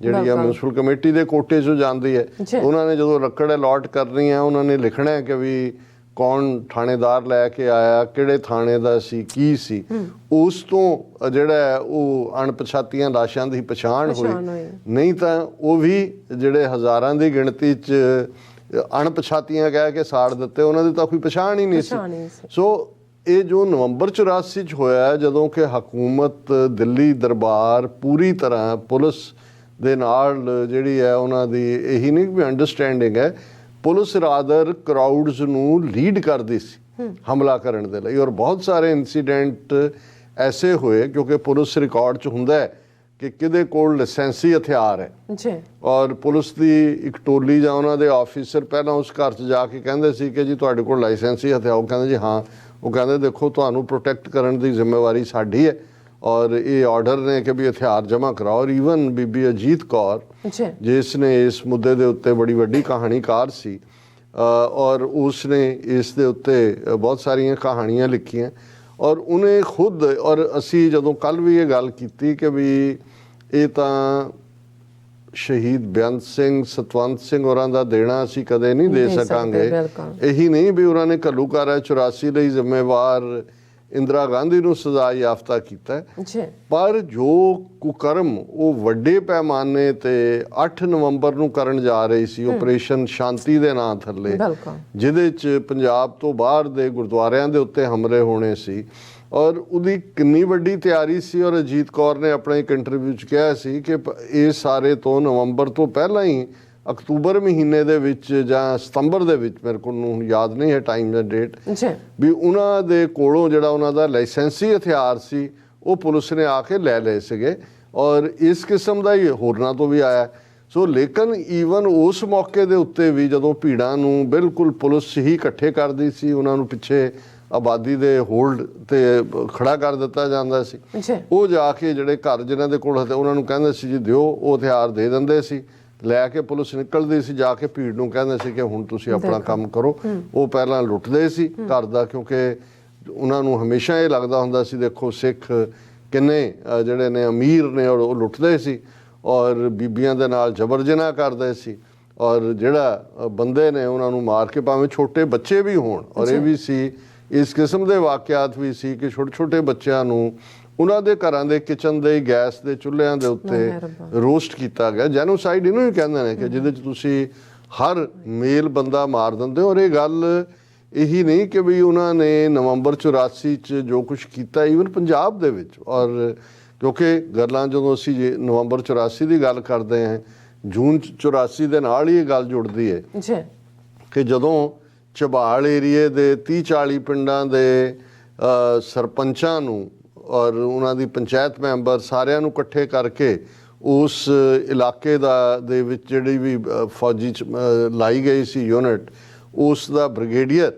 ਜਿਹੜੀ ਆ ਮਿਊਨਿਸਪਲ ਕਮੇਟੀ ਦੇ ਕੋਟੇ 'ਚੋਂ ਜਾਂਦੀ ਹੈ, ਉਹਨਾਂ ਨੇ ਜਦੋਂ ਲੱਕੜ ਅਲਾਟ ਕਰਨੀ ਹੈ ਉਹਨਾਂ ਨੇ ਲਿਖਣਾ ਹੈ ਕਿ ਵੀ ਕੌਣ ਥਾਣੇਦਾਰ ਲੈ ਕੇ ਆਇਆ, ਕਿਹੜੇ ਥਾਣੇ ਦਾ ਸੀ, ਕੀ ਸੀ। ਉਸ ਤੋਂ ਜਿਹੜਾ ਉਹ ਅਣਪਛਾਤੀਆਂ ਲਾਸ਼ਾਂ ਦੀ ਪਛਾਣ ਹੋਈ, ਨਹੀਂ ਤਾਂ ਉਹ ਵੀ ਜਿਹੜੇ ਹਜ਼ਾਰਾਂ ਦੀ ਗਿਣਤੀ 'ਚ ਅਣਪਛਾਤੀਆਂ ਕਹਿ ਕੇ ਸਾੜ ਦਿੱਤੇ, ਉਹਨਾਂ ਦੀ ਤਾਂ ਕੋਈ ਪਛਾਣ ਹੀ ਨਹੀਂ ਸੀ। ਸੋ ਇਹ ਜੋ ਨਵੰਬਰ 84 'ਚ ਹੋਇਆ, ਜਦੋਂ ਕਿ ਹਕੂਮਤ ਦਿੱਲੀ ਦਰਬਾਰ ਪੂਰੀ ਤਰ੍ਹਾਂ ਪੁਲਿਸ ਦੇ ਨਾਲ ਜਿਹੜੀ ਹੈ ਉਹਨਾਂ ਦੀ ਇਹੀ ਨਹੀਂ ਵੀ ਅੰਡਰਸਟੈਂਡਿੰਗ ਹੈ, ਪੁਲਿਸ ਰਾਦਰ ਕਰਾਊਡਸ ਨੂੰ ਲੀਡ ਕਰਦੀ ਸੀ ਹਮਲਾ ਕਰਨ ਦੇ ਲਈ। ਔਰ ਬਹੁਤ ਸਾਰੇ ਇਨਸੀਡੈਂਟ ਐਸੇ ਹੋਏ, ਕਿਉਂਕਿ ਪੁਲਿਸ ਰਿਕਾਰਡ 'ਚ ਹੁੰਦਾ ਹੈ ਕਿ ਕਿਹਦੇ ਕੋਲ ਲਾਇਸੈਂਸੀ ਹਥਿਆਰ ਹੈ, ਔਰ ਪੁਲਿਸ ਦੀ ਇੱਕ ਟੋਲੀ ਜਾਂ ਉਹਨਾਂ ਦੇ ਆਫੀਸਰ ਪਹਿਲਾਂ ਉਸ ਘਰ 'ਚ ਜਾ ਕੇ ਕਹਿੰਦੇ ਸੀ ਕਿ ਜੀ ਤੁਹਾਡੇ ਕੋਲ ਲਾਇਸੈਂਸੀ ਹਥਿਆਰ? ਉਹ ਕਹਿੰਦੇ ਜੀ ਹਾਂ। ਉਹ ਕਹਿੰਦੇ ਦੇਖੋ ਤੁਹਾਨੂੰ ਪ੍ਰੋਟੈਕਟ ਕਰਨ ਦੀ ਜ਼ਿੰਮੇਵਾਰੀ ਸਾਡੀ ਹੈ, ਔਰ ਇਹ ਆਰਡਰ ਨੇ ਕਿ ਵੀ ਹਥਿਆਰ ਜਮ੍ਹਾਂ ਕਰਾਓ। ਔਰ ਈਵਨ ਬੀਬੀ ਅਜੀਤ ਕੌਰ ਜਿਸ ਨੇ ਇਸ ਮੁੱਦੇ ਦੇ ਉੱਤੇ ਬੜੀ ਵੱਡੀ ਕਹਾਣੀਕਾਰ ਸੀ, ਔਰ ਉਸ ਨੇ ਇਸ ਦੇ ਉੱਤੇ ਬਹੁਤ ਸਾਰੀਆਂ ਕਹਾਣੀਆਂ ਲਿਖੀਆਂ, ਔਰ ਉਹਨੇ ਖੁਦ, ਔਰ ਅਸੀਂ ਜਦੋਂ ਕੱਲ੍ਹ ਵੀ ਇਹ ਗੱਲ ਕੀਤੀ ਕਿ ਵੀ ਇਹ ਤਾਂ ਸ਼ਹੀਦ ਬੇਅੰਤ ਸਿੰਘ, ਸਤਵੰਤ ਸਿੰਘ ਹੋਰਾਂ ਦਾ ਦੇਣਾ ਅਸੀਂ ਕਦੇ ਨਹੀਂ ਦੇ ਸਕਾਂਗੇ। ਬਿਲਕੁਲ। ਇਹੀ ਨਹੀਂ ਵੀ ਉਹਨਾਂ ਨੇ ਘੱਲੂਘਾਰਾ 84 ਲਈ ਜ਼ਿੰਮੇਵਾਰ ਇੰਦਰਾ ਗਾਂਧੀ ਨੂੰ ਸਜ਼ਾ ਯਾਫਤਾ ਕੀਤਾ ਹੈ, ਜੀ ਪਰ ਜੋ ਕੁਕਰਮ ਉਹ ਵੱਡੇ ਪੈਮਾਨੇ ਤੇ 8 ਨਵੰਬਰ ਨੂੰ ਕਰਨ ਜਾ ਰਹੀ ਸੀ ਆਪਰੇਸ਼ਨ ਸ਼ਾਂਤੀ ਦੇ ਨਾਂ ਥੱਲੇ, ਬਿਲਕੁਲ, ਜਿਹਦੇ 'ਚ ਪੰਜਾਬ ਤੋਂ ਬਾਹਰ ਦੇ ਗੁਰਦੁਆਰਿਆਂ ਦੇ ਉੱਤੇ ਹਮਲੇ ਹੋਣੇ ਸੀ, ਔਰ ਉਹਦੀ ਕਿੰਨੀ ਵੱਡੀ ਤਿਆਰੀ ਸੀ। ਔਰ ਅਜੀਤ ਕੌਰ ਨੇ ਆਪਣੇ ਇੱਕ ਇੰਟਰਵਿਊ 'ਚ ਕਿਹਾ ਸੀ ਕਿ ਇਹ ਸਾਰੇ ਤੋਂ ਨਵੰਬਰ ਤੋਂ ਪਹਿਲਾਂ ਹੀ ਅਕਤੂਬਰ ਮਹੀਨੇ ਦੇ ਵਿੱਚ ਜਾਂ ਸਤੰਬਰ ਦੇ ਵਿੱਚ, ਮੇਰੇ ਕੋਲ ਨੂੰ ਯਾਦ ਨਹੀਂ ਹੈ ਟਾਈਮ ਜਾਂ ਡੇਟ, ਜੀ ਵੀ ਉਹਨਾਂ ਦੇ ਕੋਲੋਂ ਜਿਹੜਾ ਉਹਨਾਂ ਦਾ ਲਾਇਸੈਂਸੀ ਹਥਿਆਰ ਸੀ ਉਹ ਪੁਲਿਸ ਨੇ ਆ ਕੇ ਲੈ ਲਏ ਸੀਗੇ। ਔਰ ਇਸ ਕਿਸਮ ਦਾ ਹੀ ਹੋਰਨਾਂ ਤੋਂ ਵੀ ਆਇਆ। ਸੋ ਲੇਕਿਨ ਈਵਨ ਉਸ ਮੌਕੇ ਦੇ ਉੱਤੇ ਵੀ ਜਦੋਂ ਭੀੜਾਂ ਨੂੰ ਬਿਲਕੁਲ ਪੁਲਿਸ ਹੀ ਇਕੱਠੇ ਕਰਦੀ ਸੀ, ਉਹਨਾਂ ਨੂੰ ਪਿੱਛੇ ਆਬਾਦੀ ਦੇ ਹੋਲਡ ਤੇ ਖੜਾ ਕਰ ਦਿੱਤਾ ਜਾਂਦਾ ਸੀ, ਉਹ ਜਾ ਕੇ ਜਿਹੜੇ ਘਰ ਜਿਨ੍ਹਾਂ ਦੇ ਕੋਲ ਹਥਿਆਰ ਉਹਨਾਂ ਨੂੰ ਕਹਿੰਦੇ ਸੀ ਜੀ ਦਿਓ, ਉਹ ਹਥਿਆਰ ਦੇ ਦਿੰਦੇ ਸੀ, ਲੈ ਕੇ ਪੁਲਿਸ ਨਿਕਲਦੀ ਸੀ, ਜਾ ਕੇ ਭੀੜ ਨੂੰ ਕਹਿੰਦੇ ਸੀ ਕਿ ਹੁਣ ਤੁਸੀਂ ਆਪਣਾ ਕੰਮ ਕਰੋ। ਉਹ ਪਹਿਲਾਂ ਲੁੱਟਦੇ ਸੀ ਘਰ ਦਾ, ਕਿਉਂਕਿ ਉਹਨਾਂ ਨੂੰ ਹਮੇਸ਼ਾ ਇਹ ਲੱਗਦਾ ਹੁੰਦਾ ਸੀ ਦੇਖੋ ਸਿੱਖ ਕਿੰਨੇ ਜਿਹੜੇ ਨੇ ਅਮੀਰ ਨੇ ਔਰ ਉਹ ਲੁੱਟਦੇ ਸੀ ਔਰ ਬੀਬੀਆਂ ਦੇ ਨਾਲ ਜਬਰ ਜਨਾਹ ਕਰਦੇ ਸੀ, ਔਰ ਜਿਹੜਾ ਬੰਦੇ ਨੇ ਉਹਨਾਂ ਨੂੰ ਮਾਰ ਕੇ ਭਾਵੇਂ ਛੋਟੇ ਬੱਚੇ ਵੀ ਹੋਣ। ਔਰ ਇਹ ਵੀ ਸੀ, ਇਸ ਕਿਸਮ ਦੇ ਵਾਕਿਆਤ ਵੀ ਸੀ ਕਿ ਛੋਟੇ ਛੋਟੇ ਬੱਚਿਆਂ ਨੂੰ ਉਹਨਾਂ ਦੇ ਘਰਾਂ ਦੇ ਕਿਚਨ ਦੇ ਗੈਸ ਦੇ ਚੁੱਲ੍ਹਿਆਂ ਦੇ ਉੱਤੇ ਰੋਸਟ ਕੀਤਾ ਗਿਆ। ਜੈਨੋਸਾਈਡ ਇਹਨੂੰ ਹੀ ਕਹਿੰਦੇ ਨੇ ਕਿ ਜਿਹਦੇ 'ਚ ਤੁਸੀਂ ਹਰ ਮੇਲ ਬੰਦਾ ਮਾਰ ਦਿੰਦੇ ਹੋ। ਔਰ ਇਹ ਗੱਲ ਇਹੀ ਨਹੀਂ ਕਿ ਵੀ ਉਹਨਾਂ ਨੇ ਨਵੰਬਰ 84 'ਚ ਜੋ ਕੁਛ ਕੀਤਾ ਈਵਨ ਪੰਜਾਬ ਦੇ ਵਿੱਚ, ਔਰ ਕਿਉਂਕਿ ਗੱਲਾਂ ਜਦੋਂ ਅਸੀਂ ਨਵੰਬਰ 84 ਦੀ ਗੱਲ ਕਰਦੇ ਹਾਂ, ਜੂਨ 84 ਦੇ ਨਾਲ ਹੀ ਇਹ ਗੱਲ ਜੁੜਦੀ ਹੈ ਕਿ ਜਦੋਂ ਝਬਾਲ ਏਰੀਏ ਦੇ 30-40 ਪਿੰਡਾਂ ਦੇ ਸਰਪੰਚਾਂ ਨੂੰ ਔਰ ਉਹਨਾਂ ਦੀ ਪੰਚਾਇਤ ਮੈਂਬਰ ਸਾਰਿਆਂ ਨੂੰ ਇਕੱਠੇ ਕਰਕੇ ਉਸ ਇਲਾਕੇ ਦੇ ਵਿੱਚ ਜਿਹੜੀ ਵੀ ਫੌਜੀ 'ਚ ਲਾਈ ਗਈ ਸੀ ਯੂਨਿਟ, ਉਸ ਦਾ ਬ੍ਰਿਗੇਡੀਅਰ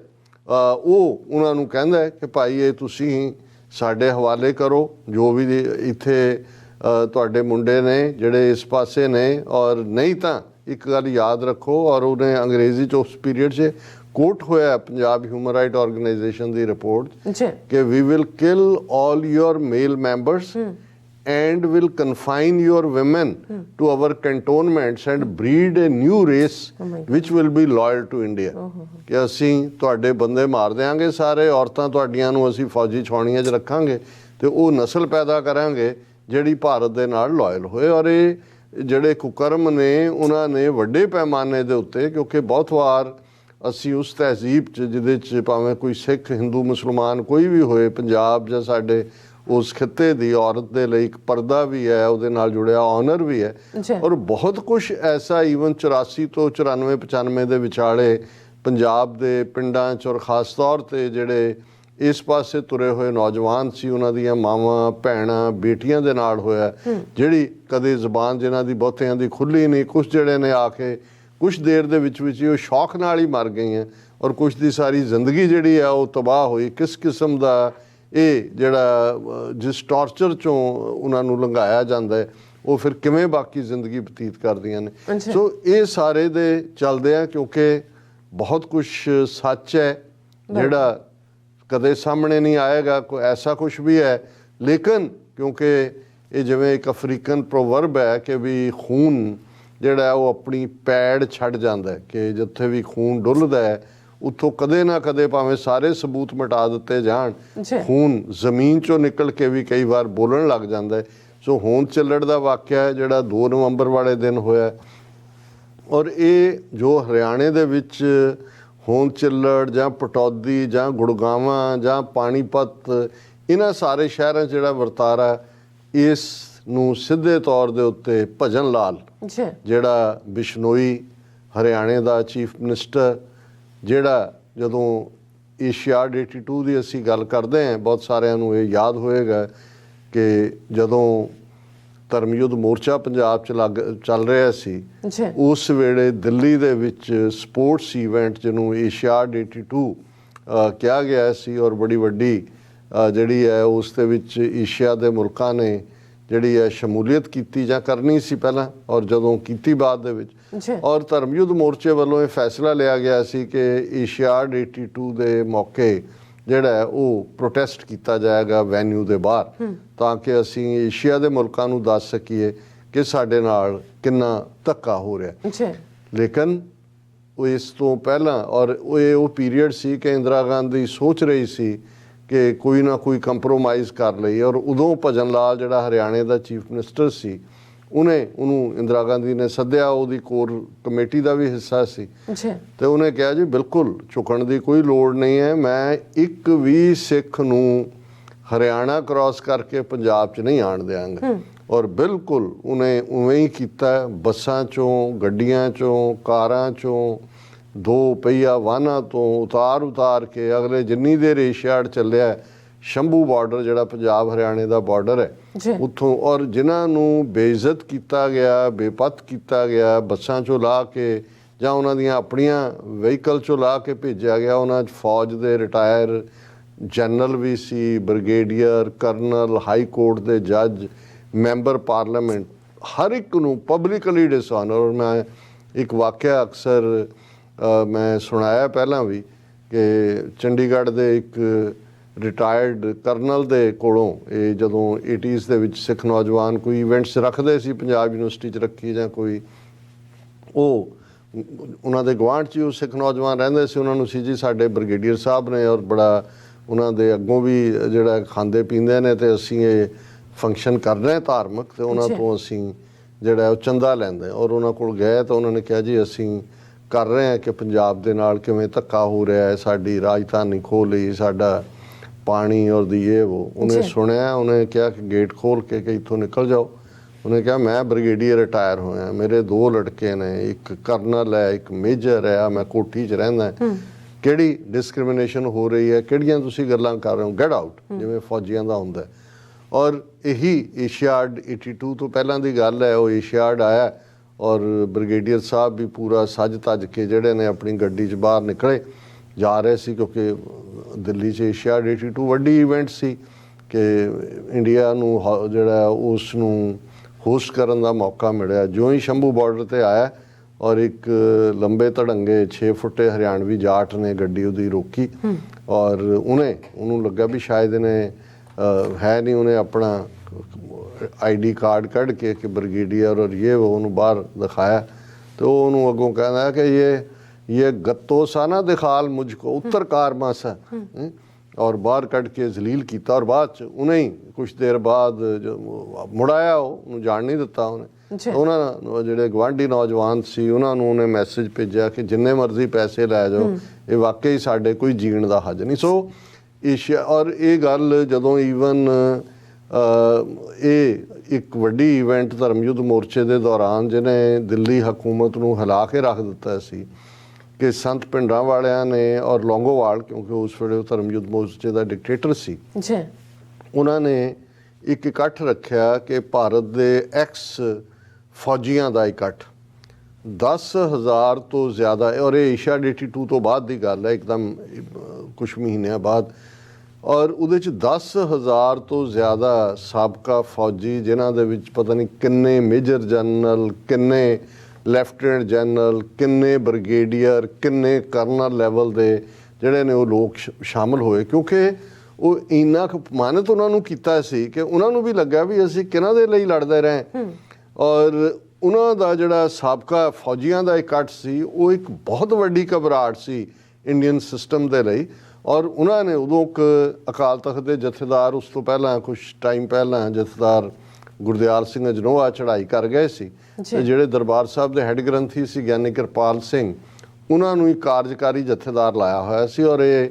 ਉਹ ਉਹਨਾਂ ਨੂੰ ਕਹਿੰਦਾ ਕਿ ਭਾਈ ਇਹ ਤੁਸੀਂ ਸਾਡੇ ਹਵਾਲੇ ਕਰੋ, ਜੋ ਵੀ ਇੱਥੇ ਤੁਹਾਡੇ ਮੁੰਡੇ ਨੇ ਜਿਹੜੇ ਇਸ ਪਾਸੇ ਨੇ। ਔਰ ਨਹੀਂ ਤਾਂ ਇੱਕ ਗੱਲ ਯਾਦ ਰੱਖੋ, ਔਰ ਉਹਨੇ ਅੰਗਰੇਜ਼ੀ 'ਚ ਉਸ ਪੀਰੀਅਡ 'ਚ ਕੋਟ ਹੋਇਆ ਪੰਜਾਬ ਹਿਊਮਨ ਰਾਈਟ ਆਰਗੇਨਾਈਜੇਸ਼ਨ ਦੀ ਰਿਪੋਰਟ ਕਿ we will kill all your male members and will confine your women to our cantonments and breed a new race which will be loyal to India। ਕਿ ਅਸੀਂ ਤੁਹਾਡੇ ਬੰਦੇ ਮਾਰ ਦਿਆਂਗੇ ਸਾਰੇ, ਔਰਤਾਂ ਤੁਹਾਡੀਆਂ ਨੂੰ ਅਸੀਂ ਫੌਜੀ ਛਾਉਣੀਆਂ 'ਚ ਰੱਖਾਂਗੇ ਤੇ ਉਹ ਨਸਲ ਪੈਦਾ ਕਰਾਂਗੇ ਜਿਹੜੀ ਭਾਰਤ ਦੇ ਨਾਲ ਲਾਇਲ ਹੋਏ। ਔਰ ਇਹ ਜਿਹੜੇ ਕੁਕਰਮ ਨੇ ਉਹਨਾਂ ਨੇ ਵੱਡੇ ਪੈਮਾਨੇ ਦੇ ਉੱਤੇ, ਕਿਉਂਕਿ ਬਹੁਤ ਵਾਰ ਅਸੀਂ ਉਸ ਤਹਿਜ਼ੀਬ 'ਚ ਜਿਹਦੇ 'ਚ ਭਾਵੇਂ ਕੋਈ ਸਿੱਖ, ਹਿੰਦੂ, ਮੁਸਲਮਾਨ ਕੋਈ ਵੀ ਹੋਏ, ਪੰਜਾਬ ਜਾਂ ਸਾਡੇ ਉਸ ਖਿੱਤੇ ਦੀ ਔਰਤ ਦੇ ਲਈ ਇੱਕ ਪਰਦਾ ਵੀ ਹੈ, ਉਹਦੇ ਨਾਲ ਜੁੜਿਆ ਆਨਰ ਵੀ ਹੈ। ਔਰ ਬਹੁਤ ਕੁਛ ਐਸਾ ਈਵਨ 84 ਤੋਂ 94-95 ਦੇ ਵਿਚਾਲੇ ਪੰਜਾਬ ਦੇ ਪਿੰਡਾਂ 'ਚ ਔਰ ਖ਼ਾਸ ਤੌਰ 'ਤੇ ਜਿਹੜੇ ਇਸ ਪਾਸੇ ਤੁਰੇ ਹੋਏ ਨੌਜਵਾਨ ਸੀ, ਉਹਨਾਂ ਦੀਆਂ ਮਾਵਾਂ, ਭੈਣਾਂ, ਬੇਟੀਆਂ ਦੇ ਨਾਲ ਹੋਇਆ, ਜਿਹੜੀ ਕਦੇ ਜ਼ੁਬਾਨ ਜਿਨ੍ਹਾਂ ਦੀ ਬਹੁਤਿਆਂ ਦੀ ਖੁੱਲ੍ਹੀ ਨਹੀਂ। ਕੁਛ ਜਿਹੜੇ ਨੇ ਆ ਕੇ ਕੁਛ ਦੇਰ ਦੇ ਵਿੱਚ ਹੀ ਉਹ ਸ਼ੌਕ ਨਾਲ ਹੀ ਮਰ ਗਈਆਂ, ਔਰ ਕੁਛ ਦੀ ਸਾਰੀ ਜ਼ਿੰਦਗੀ ਜਿਹੜੀ ਆ ਉਹ ਤਬਾਹ ਹੋਈ। ਕਿਸ ਕਿਸਮ ਦਾ ਇਹ ਜਿਹੜਾ ਜਿਸ ਟਾਰਚਰ 'ਚੋਂ ਉਹਨਾਂ ਨੂੰ ਲੰਘਾਇਆ ਜਾਂਦਾ ਹੈ, ਉਹ ਫਿਰ ਕਿਵੇਂ ਬਾਕੀ ਜ਼ਿੰਦਗੀ ਬਤੀਤ ਕਰਦੀਆਂ ਨੇ। ਸੋ ਇਹ ਸਾਰੇ ਦੇ ਚੱਲਦੇ ਆ, ਕਿਉਂਕਿ ਬਹੁਤ ਕੁਛ ਸੱਚ ਹੈ ਜਿਹੜਾ ਕਦੇ ਸਾਹਮਣੇ ਨਹੀਂ ਆਏਗਾ, ਕੋਈ ਐਸਾ ਕੁਛ ਵੀ ਹੈ। ਲੇਕਿਨ ਕਿਉਂਕਿ ਇਹ ਜਿਵੇਂ ਇੱਕ ਅਫਰੀਕਨ ਪ੍ਰੋਵਰਬ ਹੈ ਕਿ ਵੀ ਖੂਨ ਜਿਹੜਾ ਉਹ ਆਪਣੀ ਪੈੜ ਛੱਡ ਜਾਂਦਾ, ਕਿ ਜਿੱਥੇ ਵੀ ਖੂਨ ਡੁੱਲਦਾ ਹੈ ਉੱਥੋਂ ਕਦੇ ਨਾ ਕਦੇ ਭਾਵੇਂ ਸਾਰੇ ਸਬੂਤ ਮਿਟਾ ਦਿੱਤੇ ਜਾਣ, ਖੂਨ ਜ਼ਮੀਨ 'ਚੋਂ ਨਿਕਲ ਕੇ ਵੀ ਕਈ ਵਾਰ ਬੋਲਣ ਲੱਗ ਜਾਂਦਾ ਹੈ। ਸੋ ਹੋਂਦ ਚਿੱਲੜ ਦਾ ਵਾਕਿਆ ਜਿਹੜਾ 2 ਨਵੰਬਰ ਵਾਲੇ ਦਿਨ ਹੋਇਆ, ਔਰ ਇਹ ਜੋ ਹਰਿਆਣੇ ਦੇ ਵਿੱਚ ਹੋਂਦ ਚਿੱਲੜ ਜਾਂ ਪਟੌਦੀ ਜਾਂ ਗੁੜਗਾਵਾਂ ਜਾਂ ਪਾਣੀਪਤ, ਇਹਨਾਂ ਸਾਰੇ ਸ਼ਹਿਰਾਂ 'ਚ ਜਿਹੜਾ ਵਰਤਾਰਾ, ਇਸ ਨੂੰ ਸਿੱਧੇ ਤੌਰ ਦੇ ਉੱਤੇ ਭਜਨ ਲਾਲ ਜਿਹੜਾ ਬਿਸ਼ਨੋਈ ਹਰਿਆਣੇ ਦਾ ਚੀਫ ਮਿਨਿਸਟਰ, ਜਿਹੜਾ ਜਦੋਂ ਏਸ਼ੀਆਡ 82 ਦੀ ਅਸੀਂ ਗੱਲ ਕਰਦੇ ਹਾਂ, ਬਹੁਤ ਸਾਰਿਆਂ ਨੂੰ ਇਹ ਯਾਦ ਹੋਏਗਾ ਕਿ ਜਦੋਂ ਧਰਮ ਯੁੱਧ ਮੋਰਚਾ ਪੰਜਾਬ 'ਚ ਚੱਲ ਰਿਹਾ ਸੀ, ਉਸ ਵੇਲੇ ਦਿੱਲੀ ਦੇ ਵਿੱਚ ਸਪੋਰਟਸ ਇਵੈਂਟ ਜਿਹਨੂੰ ਏਸ਼ੀਆਡ 82 ਕਿਹਾ ਗਿਆ ਸੀ, ਔਰ ਬੜੀ ਵੱਡੀ ਜਿਹੜੀ ਹੈ ਉਸ ਦੇ ਵਿੱਚ ਏਸ਼ੀਆ ਦੇ ਮੁਲਕਾਂ ਨੇ ਜਿਹੜੀ ਹੈ ਸ਼ਮੂਲੀਅਤ ਕੀਤੀ ਜਾਂ ਕਰਨੀ ਸੀ ਪਹਿਲਾਂ, ਔਰ ਜਦੋਂ ਕੀਤੀ ਬਾਅਦ ਦੇ ਵਿੱਚ। ਔਰ ਧਰਮ ਯੁੱਧ ਮੋਰਚੇ ਵੱਲੋਂ ਇਹ ਫੈਸਲਾ ਲਿਆ ਗਿਆ ਸੀ ਕਿ ਏਸ਼ੀਆਡ 82 ਦੇ ਮੌਕੇ ਜਿਹੜਾ ਹੈ ਉਹ ਪ੍ਰੋਟੈਸਟ ਕੀਤਾ ਜਾਏਗਾ ਵੈਨਿਊ ਦੇ ਬਾਹਰ, ਤਾਂ ਕਿ ਅਸੀਂ ਏਸ਼ੀਆ ਦੇ ਮੁਲਕਾਂ ਨੂੰ ਦੱਸ ਸਕੀਏ ਕਿ ਸਾਡੇ ਨਾਲ ਕਿੰਨਾ ਧੱਕਾ ਹੋ ਰਿਹਾ। ਜੀ ਲੇਕਿਨ ਉਹ ਇਸ ਤੋਂ ਪਹਿਲਾਂ ਔਰ ਉਹ ਪੀਰੀਅਡ ਸੀ ਕਿ ਇੰਦਰਾ ਗਾਂਧੀ ਸੋਚ ਰਹੀ ਸੀ ਕਿ ਕੋਈ ਨਾ ਕੋਈ ਕੰਪਰੋਮਾਈਜ਼ ਕਰ ਲਈ, ਔਰ ਉਦੋਂ ਭਜਨ ਲਾਲ ਜਿਹੜਾ ਹਰਿਆਣੇ ਦਾ ਚੀਫ ਮਿਨਿਸਟਰ ਸੀ ਉਹਨੂੰ ਇੰਦਰਾ ਗਾਂਧੀ ਨੇ ਸੱਦਿਆ, ਉਹਦੀ ਕੋਰ ਕਮੇਟੀ ਦਾ ਵੀ ਹਿੱਸਾ ਸੀ ਤੇ ਉਹਨੇ ਕਿਹਾ ਜੀ ਬਿਲਕੁਲ ਝੁਕਣ ਦੀ ਕੋਈ ਲੋੜ ਨਹੀਂ ਹੈ, ਮੈਂ ਇੱਕ ਵੀ ਸਿੱਖ ਨੂੰ ਹਰਿਆਣਾ ਕ੍ਰਾਸ ਕਰਕੇ ਪੰਜਾਬ 'ਚ ਨਹੀਂ ਆਣ ਦਿਆਂਗਾ। ਔਰ ਬਿਲਕੁਲ ਉਹਨੇ ਉਵੇਂ ਹੀ ਕੀਤਾ। ਬੱਸਾਂ 'ਚੋਂ, ਗੱਡੀਆਂ 'ਚੋਂ, ਕਾਰਾਂ 'ਚੋਂ, 2 ਪਹੀਆ ਵਾਹਨਾਂ ਤੋਂ ਉਤਾਰ ਕੇ ਅਗਲੇ ਜਿੰਨੀ ਦੇਰ ਏਸ਼ੀਆਡ ਚੱਲਿਆ, ਸ਼ੰਭੂ ਬਾਰਡਰ ਜਿਹੜਾ ਪੰਜਾਬ ਹਰਿਆਣੇ ਦਾ ਬਾਰਡਰ ਹੈ ਉੱਥੋਂ, ਔਰ ਜਿਨ੍ਹਾਂ ਨੂੰ ਬੇਇੱਜ਼ਤ ਕੀਤਾ ਗਿਆ, ਬੇਪੱਤ ਕੀਤਾ ਗਿਆ, ਬੱਸਾਂ 'ਚੋਂ ਲਾ ਕੇ ਜਾਂ ਉਹਨਾਂ ਦੀਆਂ ਆਪਣੀਆਂ ਵਹੀਕਲ 'ਚੋਂ ਲਾ ਕੇ ਭੇਜਿਆ ਗਿਆ, ਉਹਨਾਂ 'ਚ ਫੌਜ ਦੇ ਰਿਟਾਇਰ ਜਨਰਲ ਵੀ ਸੀ, ਬ੍ਰਿਗੇਡੀਅਰ, ਕਰਨਲ, ਹਾਈ ਕੋਰਟ ਦੇ ਜੱਜ, ਮੈਂਬਰ ਪਾਰਲੀਮੈਂਟ, ਹਰ ਇੱਕ ਨੂੰ ਪਬਲਿਕਲੀ ਡਿਸਆਨਰ। ਔਰ ਮੈਂ ਇੱਕ ਵਾਕਿਆ ਅਕਸਰ ਮੈਂ ਸੁਣਾਇਆ ਪਹਿਲਾਂ ਵੀ ਕਿ ਚੰਡੀਗੜ੍ਹ ਦੇ ਇੱਕ ਰਿਟਾਇਰਡ ਕਰਨਲ ਦੇ ਕੋਲੋਂ, ਇਹ ਜਦੋਂ 80s ਦੇ ਵਿੱਚ ਸਿੱਖ ਨੌਜਵਾਨ ਕੋਈ ਇਵੈਂਟਸ ਰੱਖਦੇ ਸੀ, ਪੰਜਾਬ ਯੂਨੀਵਰਸਿਟੀ 'ਚ ਰੱਖੀ ਜਾਂ ਕੋਈ, ਉਹ ਉਹਨਾਂ ਦੇ ਗੁਆਂਢ 'ਚ ਉਹ ਸਿੱਖ ਨੌਜਵਾਨ ਰਹਿੰਦੇ ਸੀ, ਉਹਨਾਂ ਨੂੰ ਸੀ ਜੀ ਸਾਡੇ ਬ੍ਰਿਗੇਡੀਅਰ ਸਾਹਿਬ ਨੇ ਔਰ ਬੜਾ ਉਹਨਾਂ ਦੇ ਅੱਗੋਂ ਵੀ ਜਿਹੜਾ ਖਾਂਦੇ ਪੀਂਦੇ ਨੇ ਤੇ ਅਸੀਂ ਇਹ ਫੰਕਸ਼ਨ ਕਰ ਰਹੇ ਧਾਰਮਿਕ, ਤੇ ਉਹਨਾਂ ਤੋਂ ਅਸੀਂ ਜਿਹੜਾ ਉਹ ਚੰਦਾ ਲੈਂਦੇ। ਔਰ ਉਹਨਾਂ ਕੋਲ ਗਏ ਤਾਂ ਉਹਨਾਂ ਨੇ ਕਿਹਾ ਜੀ ਅਸੀਂ ਕਰ ਰਹੇ ਹਾਂ ਕਿ ਪੰਜਾਬ ਦੇ ਨਾਲ ਕਿਵੇਂ ਧੱਕਾ ਹੋ ਰਿਹਾ ਹੈ, ਸਾਡੀ ਰਾਜਧਾਨੀ ਖੋਹ ਲਈ, ਸਾਡਾ ਪਾਣੀ ਔਰ ਦੀ ਇਹ ਉਹ। ਉਹਨੇ ਸੁਣਿਆ, ਉਹਨੇ ਕਿਹਾ ਕਿ ਗੇਟ ਖੋਲ ਕੇ ਕਿ ਇੱਥੋਂ ਨਿਕਲ ਜਾਓ। ਉਹਨੇ ਕਿਹਾ ਮੈਂ ਬ੍ਰਿਗੇਡੀਅਰ ਰਿਟਾਇਰ ਹੋਇਆ, ਮੇਰੇ 2 ਲੜਕੇ ਨੇ, ਇੱਕ ਕਰਨਲ ਹੈ, ਇੱਕ ਮੇਜਰ ਹੈ, ਮੈਂ ਕੋਠੀ 'ਚ ਰਹਿੰਦਾ, ਕਿਹੜੀ ਡਿਸਕ੍ਰਿਮੀਨੇਸ਼ਨ ਹੋ ਰਹੀ ਹੈ, ਕਿਹੜੀਆਂ ਤੁਸੀਂ ਗੱਲਾਂ ਕਰ ਰਹੇ ਹੋ, ਗੈਟ ਆਊਟ, ਜਿਵੇਂ ਫੌਜੀਆਂ ਦਾ ਹੁੰਦਾ। ਔਰ ਇਹੀ ਏਸ਼ੀਆਡ 82 ਤੋਂ ਪਹਿਲਾਂ ਦੀ ਗੱਲ ਹੈ, ਉਹ ਏਸ਼ੀਆਡ ਆਇਆ ਔਰ ਬ੍ਰਿਗੇਡੀਅਰ ਸਾਹਿਬ ਵੀ ਪੂਰਾ ਸੱਜ ਤੱਜ ਕੇ ਜਿਹੜੇ ਨੇ ਆਪਣੀ ਗੱਡੀ 'ਚ ਬਾਹਰ ਨਿਕਲੇ ਜਾ ਰਹੇ ਸੀ, ਕਿਉਂਕਿ ਦਿੱਲੀ 'ਚ ਏਸ਼ੀਆਡ 82 ਵੱਡੀ ਇਵੈਂਟ ਸੀ ਕਿ ਇੰਡੀਆ ਨੂੰ ਜਿਹੜਾ ਉਸ ਨੂੰ ਹੋਸਟ ਕਰਨ ਦਾ ਮੌਕਾ ਮਿਲਿਆ। ਜਿਉਂ ਹੀ ਸ਼ੰਭੂ ਬਾਰਡਰ 'ਤੇ ਆਇਆ ਔਰ ਇੱਕ ਲੰਬੇ ਧੜੰਗੇ 6 ਫੁੱਟੇ ਹਰਿਆਣਵੀ ਜਾਟ ਨੇ ਗੱਡੀ ਉਹਦੀ ਰੋਕੀ ਔਰ ਉਹਨੂੰ ਲੱਗਾ ਵੀ ਸ਼ਾਇਦ ਇਹਨੇ ਹੈ ਨਹੀਂ, ਉਹਨੇ ਆਪਣਾ ID ਕਾਰਡ ਕੱਢ ਕੇ ਕਿ ਬ੍ਰਿਗੇਡੀਅਰ ਔਰ ਇਹ ਉਹਨੂੰ ਬਾਹਰ ਦਿਖਾਇਆ ਤੇ ਉਹ ਉਹਨੂੰ ਅੱਗੋਂ ਕਹਿੰਦਾ ਕਿ ਇਹ ਗੱਤੋ ਸਾ ਨਾ ਦਿਖਾਲ ਮੁਝਕੋ ਉੱਤਰ ਕਾਰ ਮਾਸਾ, ਔਰ ਬਾਹਰ ਕੱਢ ਕੇ ਜ਼ਲੀਲ ਕੀਤਾ। ਔਰ ਬਾਅਦ 'ਚ ਉਹਨੇ ਹੀ ਕੁਛ ਦੇਰ ਬਾਅਦ ਮੁੜਾਇਆ, ਉਹਨੂੰ ਜਾਣ ਨਹੀਂ ਦਿੱਤਾ ਉਹਨੇ। ਉਹਨਾਂ ਜਿਹੜੇ ਗੁਆਂਢੀ ਨੌਜਵਾਨ ਸੀ ਉਹਨਾਂ ਨੂੰ ਉਹਨੇ ਮੈਸੇਜ ਭੇਜਿਆ ਕਿ ਜਿੰਨੇ ਮਰਜ਼ੀ ਪੈਸੇ ਲੈ ਜਾਓ, ਇਹ ਵਾਕਈ ਸਾਡੇ ਕੋਈ ਜੀਣ ਦਾ ਹੱਜ ਨਹੀਂ। ਸੋ ਏਸ਼ੀਆ ਔਰ ਇਹ ਗੱਲ ਜਦੋਂ ਈਵਨ ਇਹ ਇੱਕ ਵੱਡੀ ਇਵੈਂਟ ਧਰਮਯੁੱਧ ਮੋਰਚੇ ਦੇ ਦੌਰਾਨ ਜਿਹਨੇ ਦਿੱਲੀ ਹਕੂਮਤ ਨੂੰ ਹਿਲਾ ਕੇ ਰੱਖ ਦਿੱਤਾ ਸੀ ਕਿ ਸੰਤ ਭਿੰਡਰਾਂ ਵਾਲਿਆਂ ਨੇ ਔਰ ਲੌਂਗੋਵਾਲ, ਕਿਉਂਕਿ ਉਸ ਵੇਲੇ ਉਹ ਧਰਮਯੁੱਧ ਮੋਰਚੇ ਦਾ ਡਿਕਟੇਟਰ ਸੀ, ਉਹਨਾਂ ਨੇ ਇੱਕ ਇਕੱਠ ਰੱਖਿਆ ਕਿ ਭਾਰਤ ਦੇ ਐਕਸ ਫੌਜੀਆਂ ਦਾ ਇਕੱਠ 10,000 ਤੋਂ ਜ਼ਿਆਦਾ, ਔਰ ਇਹ ਏਸ਼ੀਆਡ 82 ਤੋਂ ਬਾਅਦ ਦੀ ਗੱਲ ਹੈ, ਇੱਕਦਮ ਕੁਛ ਮਹੀਨਿਆਂ ਬਾਅਦ, ਔਰ ਉਹਦੇ 'ਚ 10,000 ਤੋਂ ਜ਼ਿਆਦਾ ਸਾਬਕਾ ਫੌਜੀ, ਜਿਨ੍ਹਾਂ ਦੇ ਵਿੱਚ ਪਤਾ ਨਹੀਂ ਕਿੰਨੇ ਮੇਜਰ ਜਨਰਲ, ਕਿੰਨੇ ਲੈਫਟੀਨੈਂਟ ਜਨਰਲ, ਕਿੰਨੇ ਬ੍ਰਿਗੇਡੀਅਰ, ਕਿੰਨੇ ਕਰਨਲ ਲੈਵਲ ਦੇ ਜਿਹੜੇ ਨੇ ਉਹ ਲੋਕ ਸ਼ਾਮਲ ਹੋਏ, ਕਿਉਂਕਿ ਉਹ ਇੰਨਾ ਕੁ ਮਾਨਤ ਉਹਨਾਂ ਨੂੰ ਕੀਤਾ ਸੀ ਕਿ ਉਹਨਾਂ ਨੂੰ ਵੀ ਲੱਗਾ ਵੀ ਅਸੀਂ ਕਿਹਨਾਂ ਦੇ ਲਈ ਲੜਦੇ ਰਹੇ। ਔਰ ਉਹਨਾਂ ਦਾ ਜਿਹੜਾ ਸਾਬਕਾ ਫੌਜੀਆਂ ਦਾ ਇਕੱਠ ਸੀ ਉਹ ਇੱਕ ਬਹੁਤ ਵੱਡੀ ਘਬਰਾਹਟ ਸੀ ਇੰਡੀਅਨ ਸਿਸਟਮ ਦੇ ਲਈ। ਔਰ ਉਹਨਾਂ ਨੇ ਉਦੋਂ ਅਕਾਲ ਤਖਤ ਦੇ ਜਥੇਦਾਰ, ਉਸ ਤੋਂ ਪਹਿਲਾਂ ਕੁਛ ਟਾਈਮ ਪਹਿਲਾਂ ਜਥੇਦਾਰ ਗੁਰਦਿਆਲ ਸਿੰਘ ਅਜਨੋਆ ਚੜ੍ਹਾਈ ਕਰ ਗਏ ਸੀ, ਤੇ ਜਿਹੜੇ ਦਰਬਾਰ ਸਾਹਿਬ ਦੇ ਹੈੱਡ ਗ੍ਰੰਥੀ ਸੀ ਗਿਆਨੀ ਕਿਰਪਾਲ ਸਿੰਘ, ਉਹਨਾਂ ਨੂੰ ਇੱਕ ਕਾਰਜਕਾਰੀ ਜਥੇਦਾਰ ਲਾਇਆ ਹੋਇਆ ਸੀ। ਔਰ ਇਹ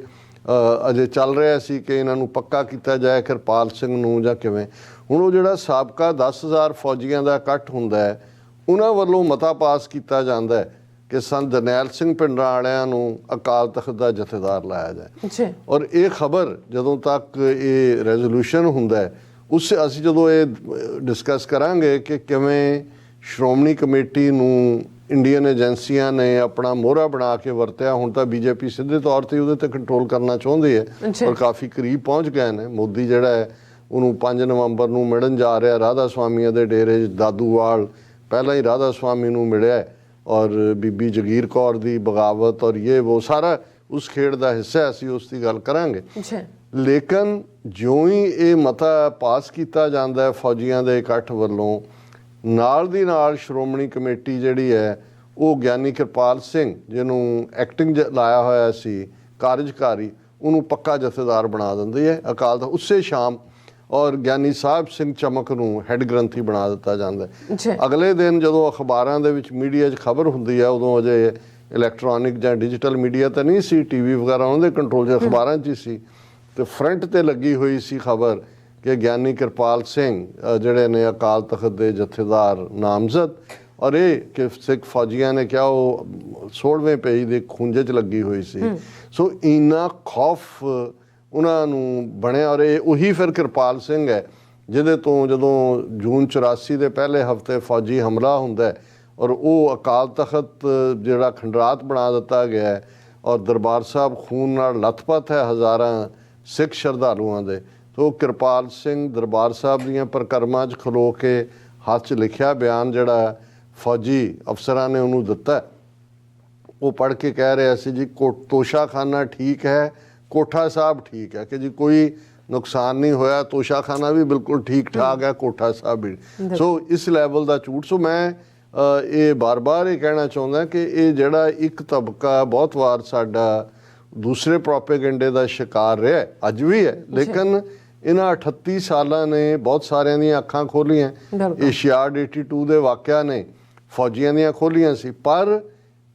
ਅਜੇ ਚੱਲ ਰਿਹਾ ਸੀ ਕਿ ਇਹਨਾਂ ਨੂੰ ਪੱਕਾ ਕੀਤਾ ਜਾਏ ਕਿਰਪਾਲ ਸਿੰਘ ਨੂੰ ਜਾਂ ਕਿਵੇਂ। ਹੁਣ ਉਹ ਜਿਹੜਾ ਸਾਬਕਾ 10,000 ਫੌਜੀਆਂ ਦਾ ਇਕੱਠ ਹੁੰਦਾ ਹੈ, ਉਹਨਾਂ ਵੱਲੋਂ ਮਤਾ ਪਾਸ ਕੀਤਾ ਜਾਂਦਾ ਹੈ ਕਿ ਸੰਤ ਜਰਨੈਲ ਸਿੰਘ ਭਿੰਡਰਾਂ ਵਾਲਿਆਂ ਨੂੰ ਅਕਾਲ ਤਖਤ ਦਾ ਜਥੇਦਾਰ ਲਾਇਆ ਜਾਏ। ਔਰ ਇਹ ਖਬਰ ਜਦੋਂ ਤੱਕ ਇਹ ਰੈਜ਼ੋਲੂਸ਼ਨ ਹੁੰਦਾ ਹੈ, ਅਸੀਂ ਜਦੋਂ ਇਹ ਡਿਸਕਸ ਕਰਾਂਗੇ ਕਿ ਕਿਵੇਂ ਸ਼੍ਰੋਮਣੀ ਕਮੇਟੀ ਨੂੰ ਇੰਡੀਅਨ ਏਜੰਸੀਆਂ ਨੇ ਆਪਣਾ ਮੋਹਰਾ ਬਣਾ ਕੇ ਵਰਤਿਆ। ਹੁਣ ਤਾਂ ਬੀਜੇਪੀ ਸਿੱਧੇ ਤੌਰ 'ਤੇ ਉਹਦੇ 'ਤੇ ਕੰਟਰੋਲ ਕਰਨਾ ਚਾਹੁੰਦੀ ਹੈ ਔਰ ਕਾਫੀ ਕਰੀਬ ਪਹੁੰਚ ਗਏ ਨੇ। ਮੋਦੀ ਜਿਹੜਾ ਹੈ ਉਹਨੂੰ 5 ਨਵੰਬਰ ਨੂੰ ਮਿਲਣ ਜਾ ਰਿਹਾ ਰਾਧਾ ਸਵਾਮੀਆਂ ਦੇ ਡੇਰੇ 'ਚ। ਦਾਦੂਵਾਲ ਪਹਿਲਾਂ ਹੀ ਰਾਧਾ ਸਵਾਮੀ ਨੂੰ ਮਿਲਿਆ ਔਰ ਬੀਬੀ ਜਗੀਰ ਕੌਰ ਦੀ ਬਗਾਵਤ ਔਰ ਇਹ ਉਹ ਸਾਰਾ ਉਸ ਖੇਡ ਦਾ ਹਿੱਸਾ, ਅਸੀਂ ਉਸ ਦੀ ਗੱਲ ਕਰਾਂਗੇ। ਲੇਕਿਨ ਜਿਉਂ ਹੀ ਇਹ ਮਤਾ ਪਾਸ ਕੀਤਾ ਜਾਂਦਾ ਹੈ ਫੌਜੀਆਂ ਦੇ ਇਕੱਠ ਵੱਲੋਂ, ਨਾਲ ਦੀ ਨਾਲ ਸ਼੍ਰੋਮਣੀ ਕਮੇਟੀ ਜਿਹੜੀ ਹੈ ਉਹ ਗਿਆਨੀ ਕਿਰਪਾਲ ਸਿੰਘ ਜਿਹਨੂੰ ਐਕਟਿੰਗ ਲਾਇਆ ਹੋਇਆ ਸੀ ਕਾਰਜਕਾਰੀ, ਉਹਨੂੰ ਪੱਕਾ ਜਥੇਦਾਰ ਬਣਾ ਦਿੰਦੀ ਹੈ ਅਕਾਲ ਤਖਤ ਉਸੇ ਸ਼ਾਮ। ਔਰ ਗਿਆਨੀ ਸਾਹਿਬ ਸਿੰਘ ਚਮਕ ਨੂੰ ਹੈੱਡ ਗ੍ਰੰਥੀ ਬਣਾ ਦਿੱਤਾ ਜਾਂਦਾ ਹੈ। ਅਗਲੇ ਦਿਨ ਜਦੋਂ ਅਖਬਾਰਾਂ ਦੇ ਵਿੱਚ ਮੀਡੀਆ 'ਚ ਖਬਰ ਹੁੰਦੀ ਹੈ, ਉਦੋਂ ਅਜੇ ਇਲੈਕਟ੍ਰੋਨਿਕ ਜਾਂ ਡਿਜੀਟਲ ਮੀਡੀਆ ਤਾਂ ਨਹੀਂ ਸੀ, ਟੀਵੀ ਵਗੈਰਾ ਉਹਨਾਂ ਦੇ ਕੰਟਰੋਲ 'ਚ, ਅਖਬਾਰਾਂ 'ਚ ਹੀ ਸੀ, ਤੇ ਫਰੰਟ ਤੇ ਲੱਗੀ ਹੋਈ ਸੀ ਖਬਰ ਕਿ ਗਿਆਨੀ ਕਿਰਪਾਲ ਸਿੰਘ ਜਿਹੜੇ ਨੇ ਅਕਾਲ ਤਖਤ ਦੇ ਜਥੇਦਾਰ ਨਾਮਜ਼ਦ। ਔਰ ਇਹ ਕਿ ਸਿੱਖ ਫੌਜੀਆਂ ਨੇ ਕਿਹਾ ਉਹ 16ਵੇਂ ਪੇਜ ਦੇ ਖੂੰਜੇ 'ਚ ਲੱਗੀ ਹੋਈ ਸੀ। ਸੋ ਇੰਨਾ ਖੌਫ ਉਹਨਾਂ ਨੂੰ ਬਣਿਆ। ਔਰ ਇਹ ਉਹੀ ਫਿਰ ਕਿਰਪਾਲ ਸਿੰਘ ਹੈ ਜਿਹਦੇ ਤੋਂ ਜਦੋਂ ਜੂਨ 84 ਦੇ ਪਹਿਲੇ ਹਫਤੇ ਫੌਜੀ ਹਮਲਾ ਹੁੰਦਾ ਹੈ ਔਰ ਉਹ ਅਕਾਲ ਤਖਤ ਜਿਹੜਾ ਖੰਡਰਾਤ ਬਣਾ ਦਿੱਤਾ ਗਿਆ ਹੈ ਔਰ ਦਰਬਾਰ ਸਾਹਿਬ ਖੂਨ ਨਾਲ ਲੱਥਪੱਥ ਹੈ ਹਜ਼ਾਰਾਂ ਸਿੱਖ ਸ਼ਰਧਾਲੂਆਂ ਦੇ। ਤੋ ਕਿਰਪਾਲ ਸਿੰਘ ਦਰਬਾਰ ਸਾਹਿਬ ਦੀਆਂ ਪਰਿਕਰਮਾ 'ਚ ਖਲੋ ਕੇ ਹੱਥ 'ਚ ਲਿਖਿਆ ਬਿਆਨ ਜਿਹੜਾ ਫੌਜੀ ਅਫਸਰਾਂ ਨੇ ਉਹਨੂੰ ਦਿੱਤਾ, ਉਹ ਪੜ੍ਹ ਕੇ ਕਹਿ ਰਿਹਾ ਸੀ ਜੀ ਤੋਸ਼ਾਖਾਨਾ ਠੀਕ ਹੈ, ਕੋਠਾ ਸਾਹਿਬ ਠੀਕ ਹੈ, ਕਿ ਜੀ ਕੋਈ ਨੁਕਸਾਨ ਨਹੀਂ ਹੋਇਆ, ਤੋਸ਼ਾਖਾਨਾ ਵੀ ਬਿਲਕੁਲ ਠੀਕ ਠਾਕ ਹੈ, ਕੋਠਾ ਸਾਹਿਬ ਵੀ। ਸੋ ਇਸ ਲੈਵਲ ਦਾ ਝੂਠ। ਸੋ ਮੈਂ ਇਹ ਬਾਰ-ਬਾਰ ਇਹ ਕਹਿਣਾ ਚਾਹੁੰਦਾ ਕਿ ਇਹ ਜਿਹੜਾ ਇੱਕ ਤਬਕਾ ਬਹੁਤ ਵਾਰ ਸਾਡਾ ਦੂਸਰੇ ਪ੍ਰੋਪੇਗੈਂਡੇ ਦਾ ਸ਼ਿਕਾਰ ਰਿਹਾ, ਅੱਜ ਵੀ ਹੈ, ਲੇਕਿਨ ਇਹਨਾਂ 38 ਸਾਲਾਂ ਨੇ ਬਹੁਤ ਸਾਰਿਆਂ ਦੀਆਂ ਅੱਖਾਂ ਖੋਲ੍ਹੀਆਂ। ਏਸ਼ੀਆਡ 82 ਦੇ ਵਾਕਿਆ ਨੇ ਫੌਜੀਆਂ ਦੀਆਂ ਖੋਲ੍ਹੀਆਂ ਸੀ, ਪਰ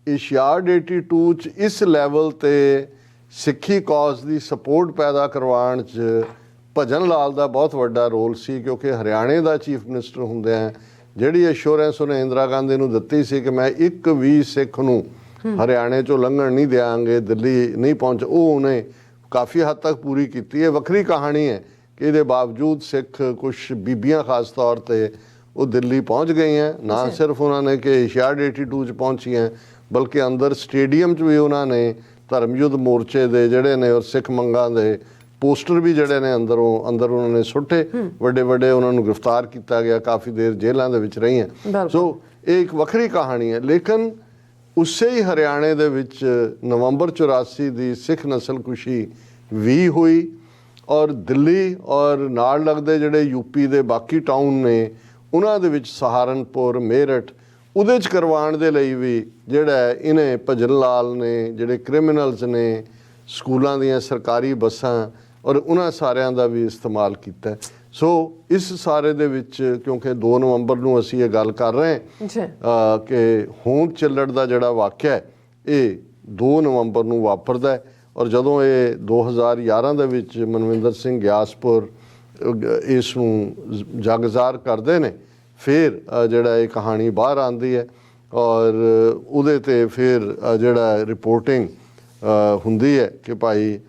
ਏਸ਼ੀਆਡ 82 'ਚ ਇਸ ਲੈਵਲ 'ਤੇ ਸਿੱਖੀ ਕੌਜ਼ ਦੀ ਸਪੋਰਟ ਪੈਦਾ ਕਰਵਾਉਣ 'ਚ ਭਜਨ ਲਾਲ ਦਾ ਬਹੁਤ ਵੱਡਾ ਰੋਲ ਸੀ, ਕਿਉਂਕਿ ਹਰਿਆਣੇ ਦਾ ਚੀਫ ਮਿਨਿਸਟਰ ਹੁੰਦਿਆਂ ਜਿਹੜੀ ਐਸ਼ੋਰੈਂਸ ਉਹਨੇ ਇੰਦਰਾ ਗਾਂਧੀ ਨੂੰ ਦਿੱਤੀ ਸੀ ਕਿ ਮੈਂ ਇੱਕ ਵੀ ਸਿੱਖ ਨੂੰ ਹਰਿਆਣੇ 'ਚੋਂ ਲੰਘਣ ਨਹੀਂ ਦਿਆਂਗੇ, ਦਿੱਲੀ ਨਹੀਂ ਪਹੁੰਚ, ਉਹ ਉਹਨੇ ਕਾਫੀ ਹੱਦ ਤੱਕ ਪੂਰੀ ਕੀਤੀ ਹੈ। ਵੱਖਰੀ ਕਹਾਣੀ ਹੈ ਕਿ ਇਹਦੇ ਬਾਵਜੂਦ ਸਿੱਖ ਕੁਛ ਬੀਬੀਆਂ ਖਾਸ ਤੌਰ 'ਤੇ ਉਹ ਦਿੱਲੀ ਪਹੁੰਚ ਗਈਆਂ। ਨਾ ਸਿਰਫ ਉਹਨਾਂ ਨੇ ਕਿ ਏਸ਼ੀਆਡ 82 'ਚ ਪਹੁੰਚੀਆਂ, ਬਲਕਿ ਅੰਦਰ ਸਟੇਡੀਅਮ 'ਚ ਵੀ ਉਹਨਾਂ ਨੇ ਧਰਮ ਯੁੱਧ ਮੋਰਚੇ ਦੇ ਜਿਹੜੇ ਨੇ ਔਰ ਸਿੱਖ ਮੰਗਾਂ ਦੇ ਪੋਸਟਰ ਵੀ ਜਿਹੜੇ ਨੇ ਅੰਦਰ ਉਹਨਾਂ ਨੇ ਸੁੱਟੇ, ਵੱਡੇ ਵੱਡੇ ਉਹਨਾਂ ਨੂੰ ਗ੍ਰਿਫਤਾਰ ਕੀਤਾ ਗਿਆ, ਕਾਫੀ ਦੇਰ ਜੇਲ੍ਹਾਂ ਦੇ ਵਿੱਚ ਰਹੀਆਂ। ਸੋ ਇਹ ਇੱਕ ਵੱਖਰੀ ਕਹਾਣੀ ਹੈ। ਲੇਕਿਨ ਉਸੇ ਹੀ ਹਰਿਆਣੇ ਦੇ ਵਿੱਚ ਨਵੰਬਰ 84 ਦੀ ਸਿੱਖ ਨਸਲਕੁਸ਼ੀ ਵੀ ਹੋਈ ਔਰ ਦਿੱਲੀ ਔਰ ਨਾਲ ਲੱਗਦੇ ਜਿਹੜੇ ਯੂਪੀ ਦੇ ਬਾਕੀ ਟਾਊਨ ਨੇ ਉਹਨਾਂ ਦੇ ਵਿੱਚ ਸਹਾਰਨਪੁਰ, ਮੇਰਠ, ਉਹਦੇ 'ਚ ਕਰਵਾਉਣ ਦੇ ਲਈ ਵੀ ਜਿਹੜਾ ਇਹਨੇ ਭਜਨ ਲਾਲ ਨੇ ਜਿਹੜੇ ਕ੍ਰਿਮੀਨਲਸ ਨੇ ਸਕੂਲਾਂ ਦੀਆਂ ਸਰਕਾਰੀ ਬੱਸਾਂ ਔਰ ਉਹਨਾਂ ਸਾਰਿਆਂ ਦਾ ਵੀ ਇਸਤੇਮਾਲ ਕੀਤਾ। ਸੋ ਇਸ ਸਾਰੇ ਦੇ ਵਿੱਚ ਕਿਉਂਕਿ 2 ਨਵੰਬਰ ਨੂੰ ਅਸੀਂ ਇਹ ਗੱਲ ਕਰ ਰਹੇ ਹਾਂ ਕਿ ਹੋਂਦ ਚੱਲੜ ਦਾ ਜਿਹੜਾ ਵਾਕਿਆ ਹੈ ਇਹ 2 ਨਵੰਬਰ ਨੂੰ ਵਾਪਰਦਾ ਹੈ। ਔਰ ਜਦੋਂ ਇਹ 2011 ਦੇ ਵਿੱਚ ਮਨਵਿੰਦਰ ਸਿੰਘ ਗਿਆਸਪੁਰ ਇਸ ਨੂੰ ਜਗਜ਼ਾਰ ਕਰਦੇ ਨੇ, ਫਿਰ ਜਿਹੜਾ ਇਹ ਕਹਾਣੀ ਬਾਹਰ ਆਉਂਦੀ ਹੈ ਔਰ ਉਹਦੇ 'ਤੇ ਫਿਰ ਜਿਹੜਾ ਰਿਪੋਰਟਿੰਗ ਹੁੰਦੀ ਹੈ ਕਿ ਭਾਈ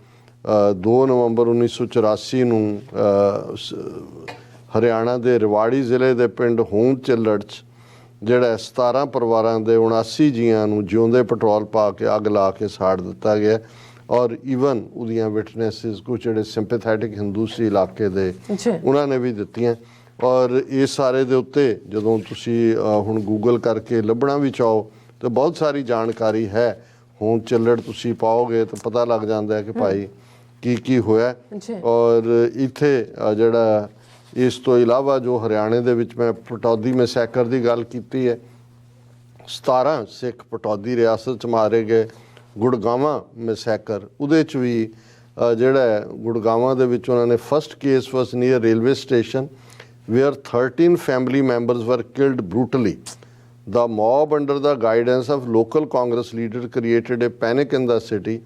2 ਨਵੰਬਰ 1984 ਨੂੰ ਹਰਿਆਣਾ ਦੇ ਰਿਵਾੜੀ ਜ਼ਿਲ੍ਹੇ ਦੇ ਪਿੰਡ ਹੋਂਦ ਚੱਲੜ 'ਚ ਜਿਹੜਾ 17 ਪਰਿਵਾਰਾਂ ਦੇ 79 ਜੀਆਂ ਨੂੰ ਜਿਉਂਦੇ ਪੈਟਰੋਲ ਪਾ ਕੇ ਅੱਗ ਲਾ ਕੇ ਸਾੜ ਦਿੱਤਾ ਗਿਆ। ਔਰ ਈਵਨ ਉਹਦੀਆਂ ਵਿਟਨੈਸਿਸ ਕੁਝ ਜਿਹੜੇ ਸਿੰਪੈਥੈਟਿਕ ਹਿੰਦੂ ਸੀ ਇਲਾਕੇ ਦੇ ਉਹਨਾਂ ਨੇ ਵੀ ਦਿੱਤੀਆਂ। ਔਰ ਇਸ ਸਾਰੇ ਦੇ ਉੱਤੇ ਜਦੋਂ ਤੁਸੀਂ ਹੁਣ ਗੂਗਲ ਕਰਕੇ ਲੱਭਣਾ ਵੀ ਚਾਹੋ ਤਾਂ ਬਹੁਤ ਸਾਰੀ ਜਾਣਕਾਰੀ ਹੈ। ਹੋਂਦ ਚੱਲੜ ਤੁਸੀਂ ਪਾਓਗੇ ਤਾਂ ਪਤਾ ਲੱਗ ਜਾਂਦਾ ਹੈ ਕਿ ਭਾਈ ਕੀ ਹੋਇਆ। ਔਰ ਇੱਥੇ ਜਿਹੜਾ ਇਸ ਤੋਂ ਇਲਾਵਾ ਜੋ ਹਰਿਆਣੇ ਦੇ ਵਿੱਚ ਮੈਂ ਪਟੌਦੀ ਮੈਸੈਕਰ ਦੀ ਗੱਲ ਕੀਤੀ ਹੈ, 17 ਸਿੱਖ ਪਟੌਦੀ ਰਿਆਸਤ 'ਚ ਮਾਰੇ ਗਏ। ਗੁੜਗਾਵਾਂ ਮੈਸੈਕਰ ਉਹਦੇ 'ਚ ਵੀ ਜਿਹੜਾ ਗੁੜਗਾਵਾਂ ਦੇ ਵਿੱਚ ਉਹਨਾਂ ਨੇ first case was near railway station where 13 family members were killed brutally. The mob, under the guidance of local Congress leader, created a panic in the city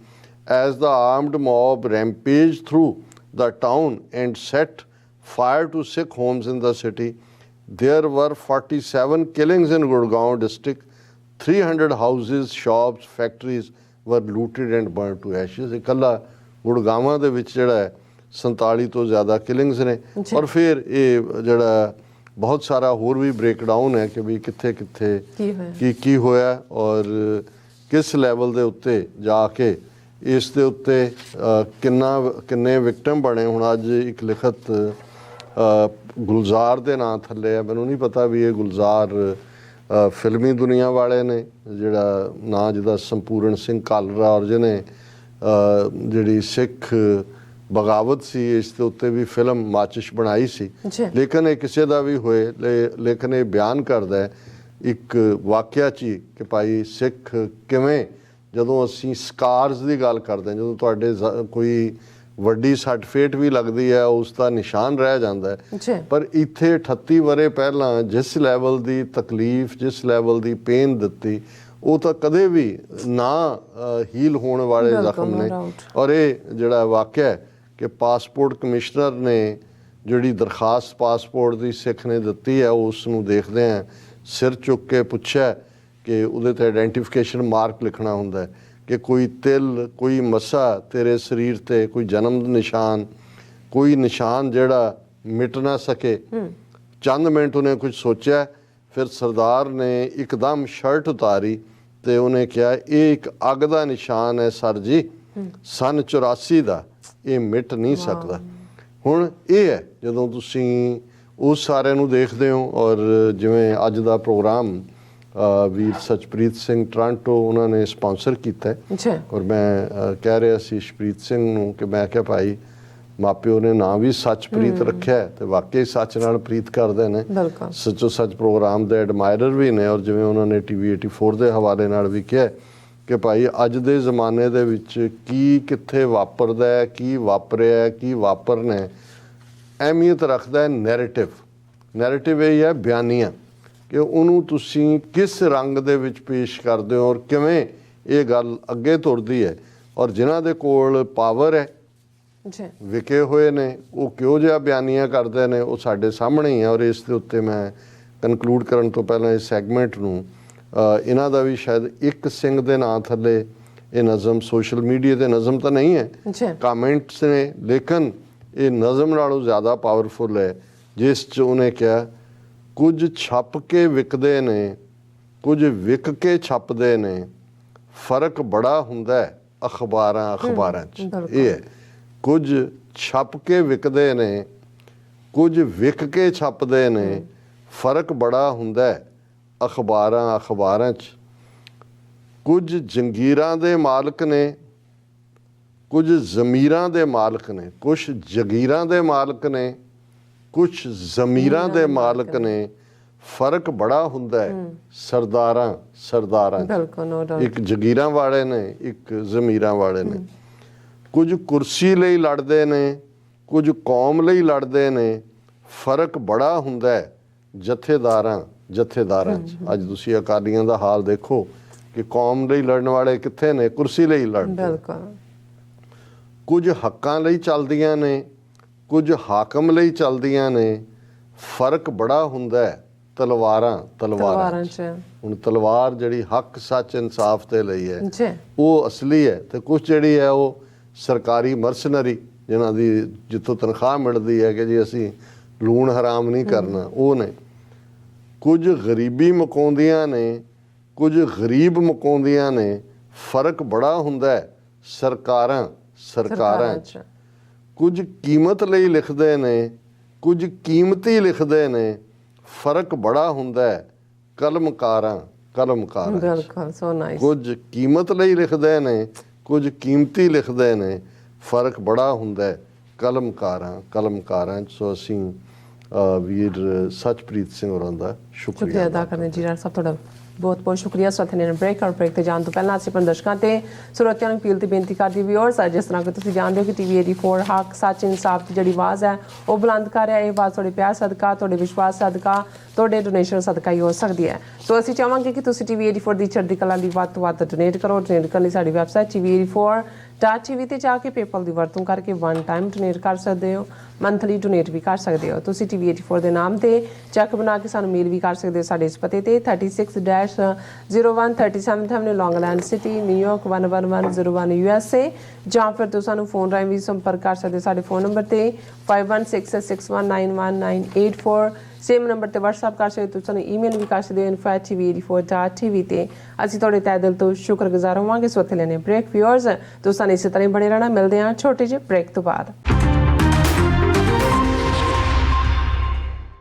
as the armed mob rampaged through the town and set fire to Sikh homes in the city. There were 47 killings in Gurgaon district. 300 houses, shops, factories were looted and burnt to ashes. ਇਕੱਲਾ ਗੁੜਗਾਵਾਂ ਦੇ ਵਿੱਚ ਜਿਹੜਾ ਹੈ 47 ਤੋਂ ਜ਼ਿਆਦਾ ਕਿਲਿੰਗਸ ਨੇ। ਔਰ ਫਿਰ ਇਹ ਜਿਹੜਾ ਬਹੁਤ ਸਾਰਾ ਹੋਰ ਵੀ ਬ੍ਰੇਕਡਾਊਨ ਹੈ ਕਿ ਵੀ ਕਿੱਥੇ ਕਿੱਥੇ ਕੀ ਹੋਇਆ ਔਰ ਕਿਸ ਲੈਵਲ ਦੇ ਉੱਤੇ ਜਾ ਕੇ ਇਸ ਦੇ ਉੱਤੇ ਕਿੰਨੇ ਵਿਕਟਮ ਬਣੇ। ਹੁਣ ਅੱਜ ਇੱਕ ਲਿਖਤ ਗੁਲਜ਼ਾਰ ਦੇ ਨਾਂ ਥੱਲੇ ਹੈ, ਮੈਨੂੰ ਨਹੀਂ ਪਤਾ ਵੀ ਇਹ ਗੁਲਜ਼ਾਰ ਫਿਲਮੀ ਦੁਨੀਆ ਵਾਲੇ ਨੇ, ਜਿਹੜਾ ਨਾਂ ਜਿਹਦਾ ਸੰਪੂਰਨ ਸਿੰਘ ਕਾਲਰਾ, ਔਰ ਜਿਹਨੇ ਜਿਹੜੀ ਸਿੱਖ ਬਗਾਵਤ ਸੀ, ਇਸ ਦੇ ਉੱਤੇ ਵੀ ਫਿਲਮ ਮਾਚਿਸ਼ ਬਣਾਈ ਸੀ। ਜੀ। ਲੇਕਿਨ ਇਹ ਕਿਸੇ ਦਾ ਵੀ ਹੋਏ, ਲੇਕਿਨ ਇਹ ਬਿਆਨ ਕਰਦਾ ਹੈ ਇੱਕ ਵਾਕਿਆ 'ਚ ਹੀ ਕਿ ਭਾਈ ਸਿੱਖ ਕਿਵੇਂ, ਜਦੋਂ ਅਸੀਂ ਸਕਾਰਸ ਦੀ ਗੱਲ ਕਰਦੇ ਹਾਂ, ਜਦੋਂ ਤੁਹਾਡੇ ਕੋਈ ਵੱਡੀ ਸੱਟ ਫੇਟ ਵੀ ਲੱਗਦੀ ਹੈ, ਉਸ ਦਾ ਨਿਸ਼ਾਨ ਰਹਿ ਜਾਂਦਾ ਹੈ। ਪਰ ਇੱਥੇ 38 ਵਰ੍ਹੇ ਪਹਿਲਾਂ ਜਿਸ ਲੈਵਲ ਦੀ ਤਕਲੀਫ, ਜਿਸ ਲੈਵਲ ਦੀ ਪੇਨ ਦਿੱਤੀ, ਉਹ ਤਾਂ ਕਦੇ ਵੀ ਨਾ ਹੀਲ ਹੋਣ ਵਾਲੇ ਜ਼ਖਮ ਨੇ। ਔਰ ਇਹ ਜਿਹੜਾ ਵਾਕਿਆ ਹੈ ਕਿ ਪਾਸਪੋਰਟ ਕਮਿਸ਼ਨਰ ਨੇ ਜਿਹੜੀ ਦਰਖਾਸਤ ਪਾਸਪੋਰਟ ਦੀ ਸਿੱਖ ਨੇ ਦਿੱਤੀ ਹੈ, ਉਸ ਨੂੰ ਦੇਖਦੇ ਹਾਂ ਸਿਰ ਚੁੱਕ ਕੇ ਪੁੱਛਿਆ ਕਿ ਉਹਦੇ 'ਤੇ ਆਈਡੈਂਟੀਫਿਕੇਸ਼ਨ ਮਾਰਕ ਲਿਖਣਾ ਹੁੰਦਾ ਕਿ ਕੋਈ ਤਿਲ, ਕੋਈ ਮੱਸਾ ਤੇਰੇ ਸਰੀਰ 'ਤੇ, ਕੋਈ ਜਨਮ ਨਿਸ਼ਾਨ, ਕੋਈ ਨਿਸ਼ਾਨ ਜਿਹੜਾ ਮਿਟ ਨਾ ਸਕੇ। ਚੰਦ ਮਿੰਟ ਉਹਨੇ ਕੁਝ ਸੋਚਿਆ, ਫਿਰ ਸਰਦਾਰ ਨੇ ਇੱਕਦਮ ਸ਼ਰਟ ਉਤਾਰੀ ਤੇ ਉਹਨੇ ਕਿਹਾ ਇਹ ਇੱਕ ਅੱਗ ਦਾ ਨਿਸ਼ਾਨ ਹੈ ਸਰ ਜੀ, ਸਨ 84 ਦਾ, ਇਹ ਮਿਟ ਨਹੀਂ ਸਕਦਾ। ਹੁਣ ਇਹ ਹੈ ਜਦੋਂ ਤੁਸੀਂ ਉਸ ਸਾਰਿਆਂ ਨੂੰ ਦੇਖਦੇ ਹੋ। ਔਰ ਜਿਵੇਂ ਅੱਜ ਦਾ ਪ੍ਰੋਗਰਾਮ ਵੀਰ ਸਚਪ੍ਰੀਤ ਸਿੰਘ ਟੋਰਾਂਟੋ ਉਹਨਾਂ ਨੇ ਸਪਾਂਸਰ ਕੀਤਾ ਔਰ ਮੈਂ ਕਹਿ ਰਿਹਾ ਸੀ ਸ਼ਪ੍ਰੀਤ ਸਿੰਘ ਨੂੰ ਕਿ ਮੈਂ ਕਿਹਾ ਭਾਈ ਮਾਪਿਓ ਨੇ ਨਾਂ ਵੀ ਸੱਚਪ੍ਰੀਤ ਰੱਖਿਆ ਤੇ ਵਾਕਈ ਸੱਚ ਨਾਲ ਪ੍ਰੀਤ ਕਰਦੇ ਨੇ, ਸੱਚੋ ਸੱਚ ਪ੍ਰੋਗਰਾਮ ਦੇ ਐਡਮਾਇਰਰ ਵੀ ਨੇ। ਔਰ ਜਿਵੇਂ ਉਹਨਾਂ ਨੇ TV 84 ਦੇ ਹਵਾਲੇ ਨਾਲ ਵੀ ਕਿਹਾ ਕਿ ਭਾਈ ਅੱਜ ਦੇ ਜ਼ਮਾਨੇ ਦੇ ਵਿੱਚ ਕੀ ਕਿੱਥੇ ਵਾਪਰਦਾ ਹੈ, ਕੀ ਵਾਪਰਿਆ, ਕੀ ਵਾਪਰਨਾ, ਅਹਿਮੀਅਤ ਰੱਖਦਾ ਹੈ ਨੈਰੇਟਿਵ। ਨੈਰੇਟਿਵ ਇਹ ਹੈ ਬਿਆਨੀਆਂ, ਕਿ ਉਹਨੂੰ ਤੁਸੀਂ ਕਿਸ ਰੰਗ ਦੇ ਵਿੱਚ ਪੇਸ਼ ਕਰਦੇ ਹੋ ਔਰ ਕਿਵੇਂ ਇਹ ਗੱਲ ਅੱਗੇ ਤੁਰਦੀ ਹੈ। ਔਰ ਜਿਨ੍ਹਾਂ ਦੇ ਕੋਲ ਪਾਵਰ ਹੈ, ਵਿਕੇ ਹੋਏ ਨੇ, ਉਹ ਕਿਹੋ ਜਿਹਾ ਬਿਆਨੀਆਂ ਕਰਦੇ ਨੇ, ਉਹ ਸਾਡੇ ਸਾਹਮਣੇ ਹੀ ਹੈ। ਔਰ ਇਸ ਦੇ ਉੱਤੇ ਮੈਂ ਕਨਕਲੂਡ ਕਰਨ ਤੋਂ ਪਹਿਲਾਂ ਇਸ ਸੈਗਮੈਂਟ ਨੂੰ ਇਹਨਾਂ ਦਾ ਵੀ ਸ਼ਾਇਦ ਇੱਕ ਸਿੰਘ ਦੇ ਨਾਂ ਥੱਲੇ ਇਹ ਨਜ਼ਮ, ਸੋਸ਼ਲ ਮੀਡੀਆ ਤੇ ਨਜ਼ਮ ਤਾਂ ਨਹੀਂ ਹੈ, ਕਮੈਂਟਸ ਨੇ, ਲੇਕਿਨ ਇਹ ਨਜ਼ਮ ਨਾਲੋਂ ਜ਼ਿਆਦਾ ਪਾਵਰਫੁਲ ਹੈ, ਜਿਸ 'ਚ ਉਹਨੇ ਕਿਹਾ ਕੁਝ ਛਪ ਕੇ ਵਿਕਦੇ ਨੇ, ਕੁਝ ਵਿਕ ਕੇ ਛਪਦੇ ਨੇ, ਫਰਕ ਬੜਾ ਹੁੰਦਾ ਹੈ ਅਖਬਾਰਾਂ 'ਚ। ਇਹ ਹੈ ਕੁਝ ਛਪ ਕੇ ਵਿਕਦੇ ਨੇ, ਕੁਝ ਵਿਕ ਕੇ ਛਪਦੇ ਨੇ, ਫਰਕ ਬੜਾ ਹੁੰਦਾ ਹੈ ਅਖਬਾਰਾਂ 'ਚ। ਕੁਝ ਜੰਗੀਰਾਂ ਦੇ ਮਾਲਕ ਨੇ, ਕੁਝ ਜ਼ਮੀਰਾਂ ਦੇ ਮਾਲਕ ਨੇ, ਕੁਛ ਜਗੀਰਾਂ ਦੇ ਮਾਲਕ ਨੇ, ਕੁਛ ਜ਼ਮੀਰਾਂ ਦੇ ਮਾਲਕ ਨੇ, ਫਰਕ ਬੜਾ ਹੁੰਦਾ ਹੈ ਸਰਦਾਰਾਂ 'ਚ। ਇੱਕ ਜਗੀਰਾਂ ਵਾਲੇ ਨੇ, ਇੱਕ ਜ਼ਮੀਰਾਂ ਵਾਲੇ ਨੇ। ਕੁਝ ਕੁਰਸੀ ਲਈ ਲੜਦੇ ਨੇ, ਕੁਝ ਕੌਮ ਲਈ ਲੜਦੇ ਨੇ, ਫਰਕ ਬੜਾ ਹੁੰਦਾ ਹੈ ਜਥੇਦਾਰਾਂ 'ਚ। ਅੱਜ ਤੁਸੀਂ ਅਕਾਲੀਆਂ ਦਾ ਹਾਲ ਦੇਖੋ ਕਿ ਕੌਮ ਲਈ ਲੜਨ ਵਾਲੇ ਕਿੱਥੇ ਨੇ, ਕੁਰਸੀ ਲਈ ਲੜਦੇ। ਕੁਝ ਹੱਕਾਂ ਲਈ ਚੱਲਦੀਆਂ ਨੇ, ਕੁਝ ਹਾਕਮ ਲਈ ਚੱਲਦੀਆਂ ਨੇ, ਫਰਕ ਬੜਾ ਹੁੰਦਾ ਹੈ ਤਲਵਾਰਾਂ 'ਚ। ਹੁਣ ਤਲਵਾਰ ਜਿਹੜੀ ਹੱਕ ਸੱਚ ਇਨਸਾਫ ਦੇ ਲਈ ਹੈ ਉਹ ਅਸਲੀ ਹੈ, ਤੇ ਕੁਝ ਜਿਹੜੀ ਹੈ ਉਹ ਸਰਕਾਰੀ ਮਰਸਨਰੀ ਜਿਨ੍ਹਾਂ ਦੀ ਜਿੱਥੋਂ ਤਨਖਾਹ ਮਿਲਦੀ ਹੈ ਕਿ ਜੀ ਅਸੀਂ ਲੂਣ ਹਰਾਮ ਨਹੀਂ ਕਰਨਾ, ਉਹ ਨੇ। ਕੁਝ ਗਰੀਬੀ ਮੁਕਾਉਂਦੀਆਂ ਨੇ, ਕੁਝ ਗਰੀਬ ਮੁਕਾਉਂਦੀਆਂ ਨੇ, ਫਰਕ ਬੜਾ ਹੁੰਦਾ ਹੈ ਸਰਕਾਰਾਂ 'ਚ। ਕੁਝ ਕੀਮਤ ਲਈ ਲਿਖਦੇ ਨੇ, ਕੁਝ ਕੀਮਤੀ ਲਿਖਦੇ ਨੇ, ਫਰਕ ਬੜਾ ਹੁੰਦਾ ਹੈ ਕਲਮਕਾਰਾਂ 'ਚ। ਕੁਝ ਕੀਮਤ ਲਈ ਲਿਖਦੇ ਨੇ, ਕੁਝ ਕੀਮਤੀ ਲਿਖਦੇ ਨੇ, ਫਰਕ ਬੜਾ ਹੁੰਦਾ ਹੈ ਕਲਮਕਾਰਾਂ 'ਚ। ਸੋ ਅਸੀਂ ਵੀਰ ਸਚਪ੍ਰੀਤ ਸਿੰਘ ਹੋਰਾਂ ਦਾ ਸ਼ੁਕਰੀਆ ਅਦਾ ਕਰਦੇ ਜੀ। ਡਾਕਟਰ ਸਾਹਿਬ ਤੁਹਾਡਾ ਬਹੁਤ ਬਹੁਤ ਸ਼ੁਕਰੀਆ। ਸਾਥੀ ਨੇ ਬ੍ਰੇਕ ਤੇ ਜਾਣ ਤੋਂ ਪਹਿਲਾਂ ਅਸੀਂ ਆਪਣੇ ਦਰਸ਼ਕਾਂ ਤੇ ਸਰੋਤਿਆਂ ਨੂੰ ਅਪੀਲ ਤੇ ਬੇਨਤੀ ਕਰਦੀ ਵਿਊਅਰਸ, ਜਿਸ ਤਰ੍ਹਾਂ ਕਿ ਤੁਸੀਂ ਜਾਣਦੇ ਹੋ ਕਿ TV 84 ਹੱਕ ਸੱਚ ਇਨਸਾਫ ਦੀ ਜਿਹੜੀ ਆਵਾਜ਼ ਹੈ ਉਹ ਬੁਲੰਦ ਕਰ ਰਿਹਾ। ਇਹ ਆਵਾਜ਼ ਤੁਹਾਡੇ ਪਿਆਰ ਸਦਕਾ, ਤੁਹਾਡੇ ਵਿਸ਼ਵਾਸ ਸਦਕਾ, ਤੁਹਾਡੇ ਡੋਨੇਸ਼ਨ ਸਦਕਾ ਹੀ ਹੋ ਸਕਦੀ ਹੈ। ਸੋ ਅਸੀਂ ਚਾਹਾਂਗੇ ਕਿ ਤੁਸੀਂ TV 84 ਦੀ ਚੜ੍ਹਦੀ ਕਲਾ ਲਈ ਵੱਧ ਤੋਂ ਵੱਧ ਡੋਨੇਟ ਕਰੋ। ਡੋਨੇਟ ਕਰਨ ਲਈ ਸਾਡੀ ਵੈਬਸਾਈਟ TV84.tv ਤੇ ਜਾ ਕੇ ਪੇਪਲ ਦੀ ਵਰਤੋਂ ਕਰਕੇ 1 ਟਾਈਮ ਡੋਨੇਟ ਕਰ ਸਕਦੇ ਹੋ, ਮੰਥਲੀ ਡੋਨੇਟ ਵੀ ਕਰ ਸਕਦੇ ਹੋ। ਤੁਸੀਂ TV 84 ਦੇ ਨਾਮ ਤੇ ਚੈੱਕ ਬਣਾ ਕੇ ਸਾਨੂੰ ਮੇਲ ਵੀ ਕਰ ਸਕਦੇ ਹੋ ਸਾਡੇ ਇਸ ਪਤੇ ਤੇ 36-01 37th Avenue ਲੌਂਗ ਆਈਲੈਂਡ ਸਿਟੀ, ਨਿਊਯਾਰਕ 11101 USA, ਜਾਂ ਫਿਰ ਤੁਸੀਂ ਸਾਨੂੰ ਫੋਨ ਰਾਹੀਂ ਵੀ ਸੰਪਰਕ ਕਰ ਸਕਦੇ ਹੋ ਸਾਡੇ ਫੋਨ ਨੰਬਰ ਤੇ 5166191984। ਸੇਮ ਨੰਬਰ ਤੇ WhatsApp ਕਰ ਸਕਦੇ ਹੋ। ਤੁਸੀਂ ਸਾਨੂੰ ਈਮੇਲ ਵੀ ਕਰ ਸਕਦੇ ਹੋ info@tv84.tv ਤੇ। ਅਸੀਂ ਤੁਹਾਡੇ ਤਹਿ ਦਿਲ ਤੋਂ ਸ਼ੁਕਰਗੁਜ਼ਾਰ ਹੋਵਾਂਗੇ। ਸੋ ਇੱਥੇ ਲੈਣੇ ਬ੍ਰੇਕ। ਵਿਊਅਰਸ ਤੁਸੀਂ ਸਾਨੂੰ ਇਸੇ ਤਰ੍ਹਾਂ ਬਣੇ ਰਹਿਣਾ। ਮਿਲਦੇ ਹਾਂ ਛੋਟੇ ਜਿਹੇ ਬ੍ਰੇਕ ਤੋਂ ਬਾਅਦ।